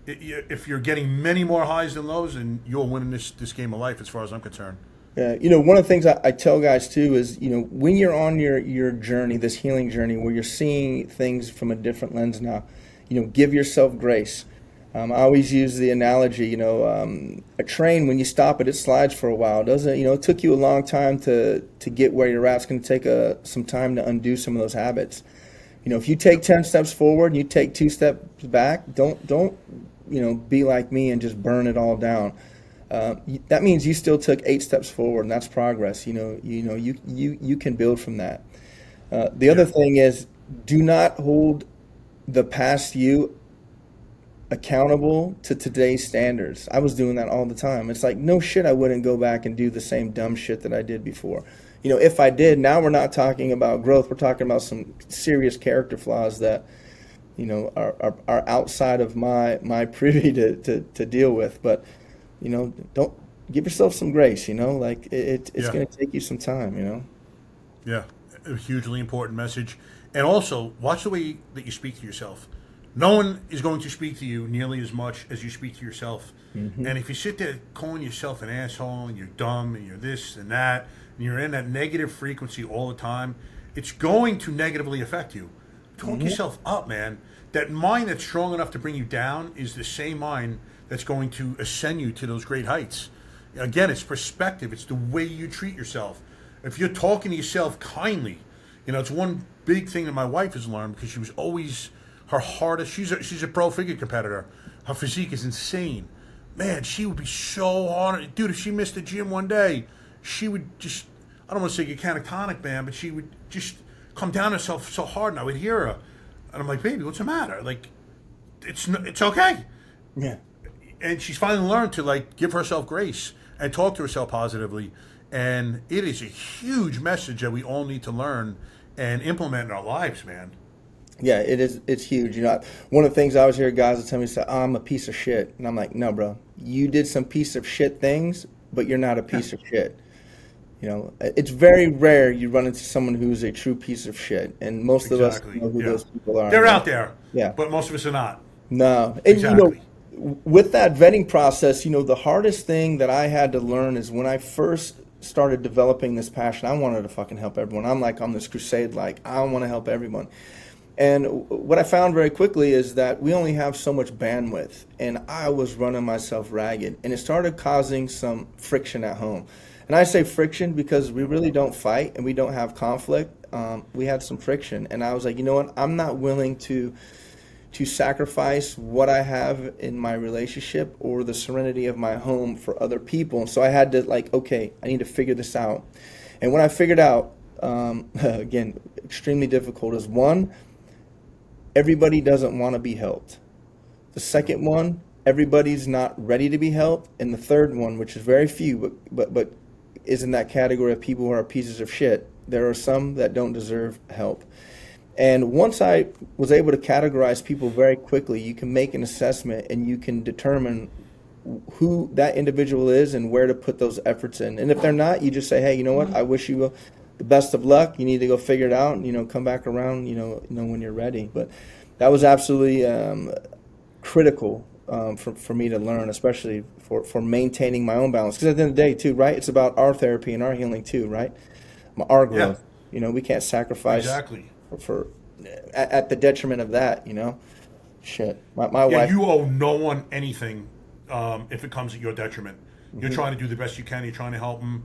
if you're getting many more highs than lows, then you're winning this game of life as far as I'm concerned. Yeah, one of the things I tell guys too is, when you're on your journey, this healing journey, where you're seeing things from a different lens now, give yourself grace. I always use the analogy, a train, when you stop it, it slides for a while, doesn't it? It took you a long time to get where you're at. It's going to take some time to undo some of those habits. If you take 10 steps forward and you take 2 steps back, don't be like me and just burn it all down. That means you still took 8 steps forward, and that's progress. You can build from that. The other thing is, do not hold the past you accountable to today's standards. I was doing that all the time. It's like, no shit, I wouldn't go back and do the same dumb shit that I did before. if I did, now we're not talking about growth. We're talking about some serious character flaws that, are outside of my privy to deal with. But, don't give yourself some grace, like it's going to take you some time, Yeah, a hugely important message. And also, watch the way that you speak to yourself. No one is going to speak to you nearly as much as you speak to yourself. Mm-hmm. And if you sit there calling yourself an asshole and you're dumb and you're this and that, and you're in that negative frequency all the time, it's going to negatively affect you. Talk yourself up, man. That mind that's strong enough to bring you down is the same mind that's going to ascend you to those great heights. Again, it's perspective. It's the way you treat yourself. If you're talking to yourself kindly, it's one big thing that my wife has learned, because she was always her hardest. She's a pro figure competitor. Her physique is insane. Man, she would be so hard. Dude, if she missed the gym one day, she would just, I don't want to say get catatonic, man, but she would just come down on herself so hard, and I would hear her. And I'm like, baby, what's the matter? Like, it's okay. Yeah. And she's finally learned to, like, give herself grace and talk to herself positively. And it is a huge message that we all need to learn and implement in our lives, man. Yeah, it is. It's huge. One of the things I always hear guys will tell me, say, I'm a piece of shit. And I'm like, no, bro, you did some piece of shit things, but you're not a piece of shit. It's very rare you run into someone who's a true piece of shit. And most of us know who those people are. They're out there. Yeah. But most of us are not. No. And, exactly. With that vetting process, the hardest thing that I had to learn is when I first started developing this passion, I wanted to fucking help everyone. I'm like on this crusade, like I want to help everyone. And what I found very quickly is that we only have so much bandwidth, and I was running myself ragged, and it started causing some friction at home. And I say friction because we really don't fight and we don't have conflict. We had some friction, and I was like, you know what? I'm not willing to sacrifice what I have in my relationship or the serenity of my home for other people. And so I had to okay, I need to figure this out. And when I figured out, again, extremely difficult, is one, everybody doesn't want to be helped. The second one, everybody's not ready to be helped. And the third one, which is very few, but is in that category of people who are pieces of shit, there are some that don't deserve help. And once I was able to categorize people very quickly, you can make an assessment and you can determine who that individual is and where to put those efforts in. And if they're not, you just say, hey, you know what? I wish you the best of luck. You need to go figure it out and, come back around, when you're ready. But that was absolutely critical for me to learn, especially for maintaining my own balance. Because at the end of the day, too, right? It's about our therapy and our healing, too, right? Our growth. Yeah. We can't sacrifice. Exactly. For at the detriment of that, shit. My wife. You owe no one anything if it comes at your detriment. You're trying to do the best you can. You're trying to help them.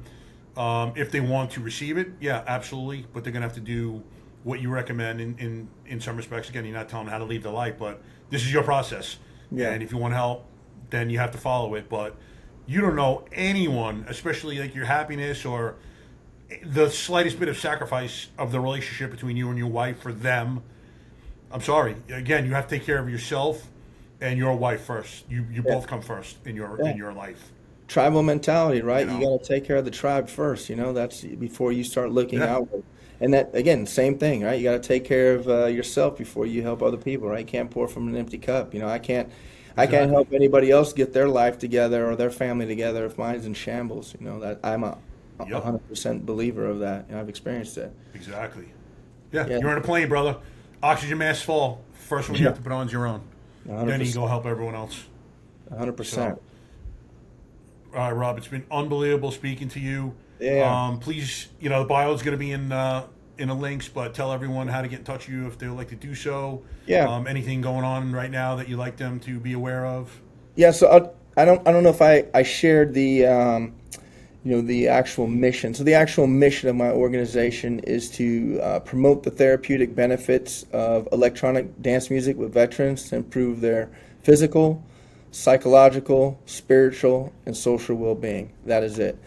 If they want to receive it, yeah, absolutely. But they're gonna have to do what you recommend in some respects. Again, you're not telling them how to lead their life, but this is your process. Yeah. And if you want help, then you have to follow it. But you don't know anyone, especially like your happiness or the slightest bit of sacrifice of the relationship between you and your wife for them. I'm sorry. Again, you have to take care of yourself and your wife first. You both come first in your life. Tribal mentality, right? You got to take care of the tribe first. That's before you start looking outward. And that, again, same thing, right? You got to take care of yourself before you help other people, right? You can't pour from an empty cup. I can't help anybody else get their life together or their family together if mine's in shambles. That I'm a 100% believer of that, and I've experienced it. Exactly. Yeah, you're on a plane, brother. Oxygen masks fall. First one you have to put on is your own. 100%. Then you can go help everyone else. 100%. So, all right, Rob, it's been unbelievable speaking to you. Yeah. Please, the bio is going to be in the links, but tell everyone how to get in touch with you if they would like to do so. Yeah. Anything going on right now that you'd like them to be aware of? Yeah. So I don't know if I shared the the actual mission. So the actual mission of my organization is to promote the therapeutic benefits of electronic dance music with veterans to improve their physical, psychological, spiritual, and social well-being. That is it.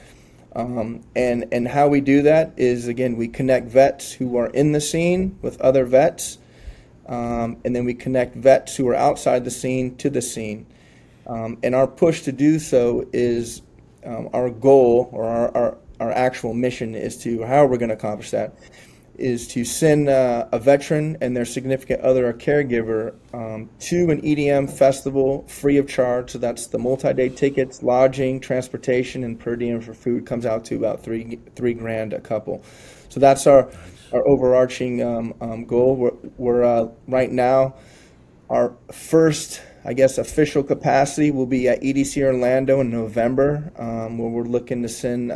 And how we do that is, again, we connect vets who are in the scene with other vets, and then we connect vets who are outside the scene to the scene. And our push to do so is our goal, or our actual mission is to, how we're going to accomplish that, is to send a veteran and their significant other or caregiver to an EDM festival free of charge. So that's the multi-day tickets, lodging, transportation, and per diem for food comes out to about three grand a couple. So that's our overarching goal. We're right now, our first, I guess, official capacity will be at EDC Orlando in November, where we're looking to send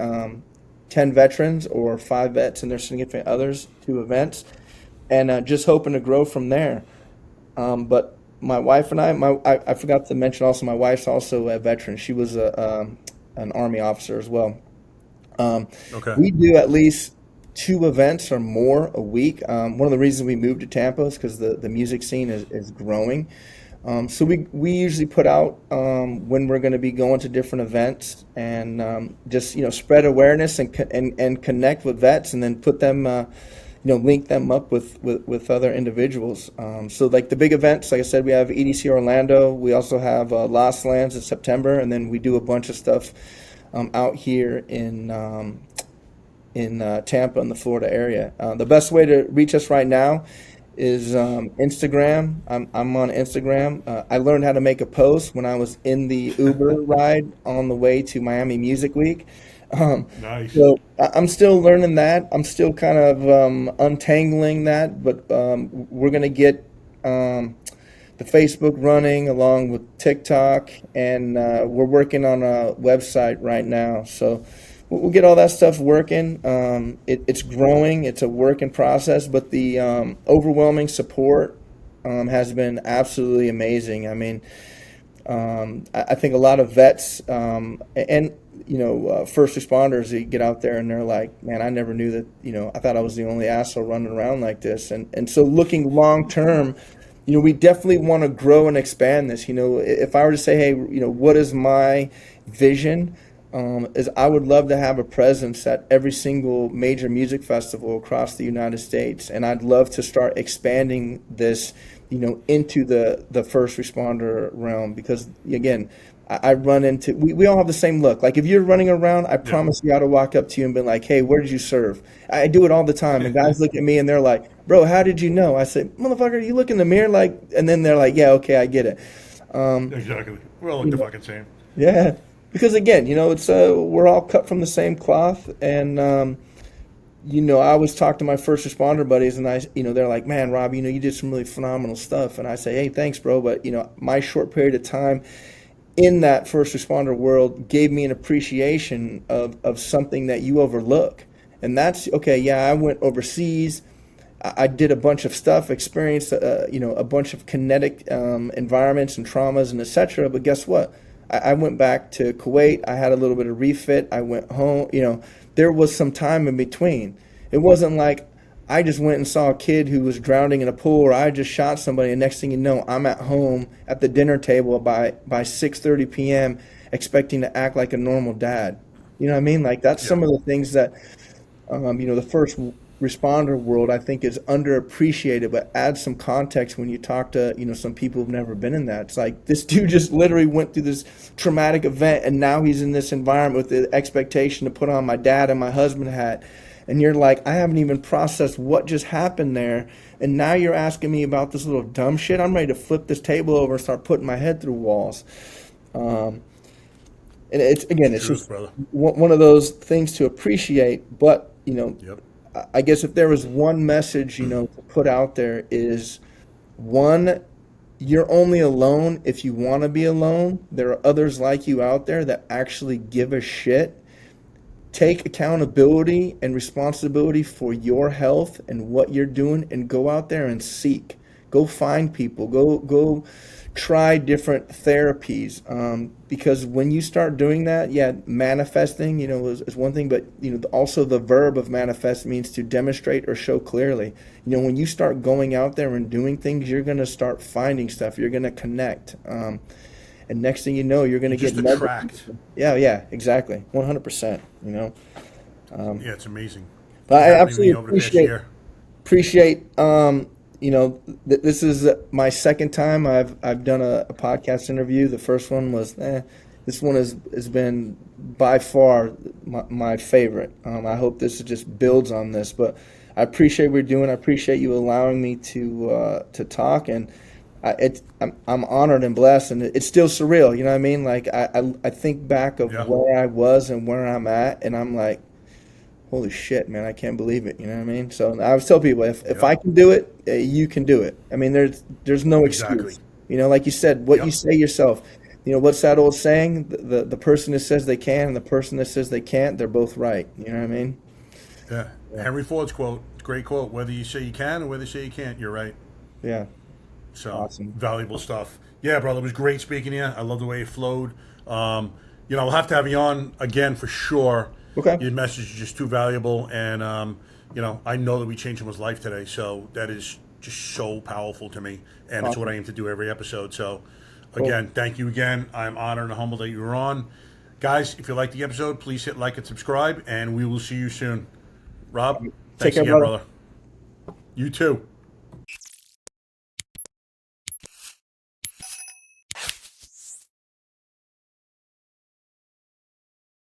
10 veterans or 5 vets and their significant others to events, and just hoping to grow from there. But my wife and I forgot to mention also, my wife's also a veteran. She was an Army officer as well. Okay. We do at least 2 events or more a week. One of the reasons we moved to Tampa is because the music scene is growing. So we usually put out when we're going to be going to different events, and just spread awareness and connect with vets, and then put them link them up with other individuals. So like the big events, like I said, we have EDC Orlando. We also have Lost Lands in September, and then we do a bunch of stuff out here in Tampa in the Florida area. The best way to reach us right now is Instagram. I'm on Instagram. I learned how to make a post when I was in the Uber ride on the way to Miami Music Week. Nice. So I'm still learning that. I'm still kind of untangling that, but we're going to get the Facebook running along with TikTok, and we're working on a website right now. So we'll get all that stuff working. It's growing. It's a work in process, but the overwhelming support has been absolutely amazing. I mean, I think a lot of vets and first responders, they get out there and they're like, man, I never knew that, I thought I was the only asshole running around like this. And so looking long term, we definitely want to grow and expand this. If I were to say, hey, what is my vision? Is I would love to have a presence at every single major music festival across the United States, and I'd love to start expanding this, into the first responder realm, because again, I run into, we all have the same look. Like if you're running around, I promise you, I to walk up to you and be like, hey, where did you serve? I do it all the time, and guys look at me and they're like, bro, how did you know? I say, motherfucker, you look in the mirror like, and then they're like, yeah, okay, I get it. Exactly. We're all like the fucking same. Yeah. Because again, it's we're all cut from the same cloth, and I always talk to my first responder buddies, and they're like, "Man, Rob, you did some really phenomenal stuff." And I say, "Hey, thanks, bro." But my short period of time in that first responder world gave me an appreciation of something that you overlook, and that's okay. Yeah, I went overseas. I did a bunch of stuff, experienced a bunch of kinetic environments and traumas and etc. But guess what? I went back to Kuwait. I had a little bit of refit. I went home. There was some time in between. It wasn't like I just went and saw a kid who was drowning in a pool, or I just shot somebody, and next thing you know, I'm at home at the dinner table by 6:30 p.m. expecting to act like a normal dad. You know what I mean? Like that's some of the things that the first responder world I think is underappreciated, but adds some context when you talk to some people who've never been in that. It's like this dude just literally went through this traumatic event, and now he's in this environment with the expectation to put on my dad and my husband hat, and you're like, I haven't even processed what just happened there, and now you're asking me about this little dumb shit. I'm ready to flip this table over and start putting my head through walls. And it's just one of those things to appreciate, but I guess if there was one message, to put out there is, one, you're only alone if you want to be alone. There are others like you out there that actually give a shit. Take accountability and responsibility for your health and what you're doing, and go out there and seek. Go find people. Go try different therapies, because when you start doing that, manifesting, is one thing, but also the verb of manifest means to demonstrate or show clearly. When you start going out there and doing things, you're going to start finding stuff. You're going to connect, and next thing you know, you're going to get attract. Yeah, exactly, 100%. It's amazing. But I absolutely appreciate. This is my second time I've done a podcast interview. The first one was, this one has been by far my favorite. I hope this just builds on this, but I appreciate what we're doing. I appreciate you allowing me to talk, and I'm honored and blessed, and it's still surreal. You know what I mean? Like I think back of where I was and where I'm at, and I'm like, holy shit, man, I can't believe it. You know what I mean? So I always tell people, if I can do it, you can do it. I mean, there's no excuse. Exactly. You know, like you said, what you say yourself. You know, what's that old saying? The person that says they can and the person that says they can't, they're both right. You know what I mean? Yeah. Henry Ford's quote, great quote. Whether you say you can or whether you say you can't, you're right. Yeah. So Awesome. Valuable stuff. Yeah, brother, it was great speaking to you. I love the way it flowed. We'll have to have you on again for sure. Okay. Your message is just too valuable, and I know that we changed someone's life today, so that is just so powerful to me, and it's what I aim to do every episode. So, again, thank you again. I'm honored and humbled that you were on, guys. If you liked the episode, please hit like and subscribe, and we will see you soon. Rob, Take thanks care, again, brother. brother. You too.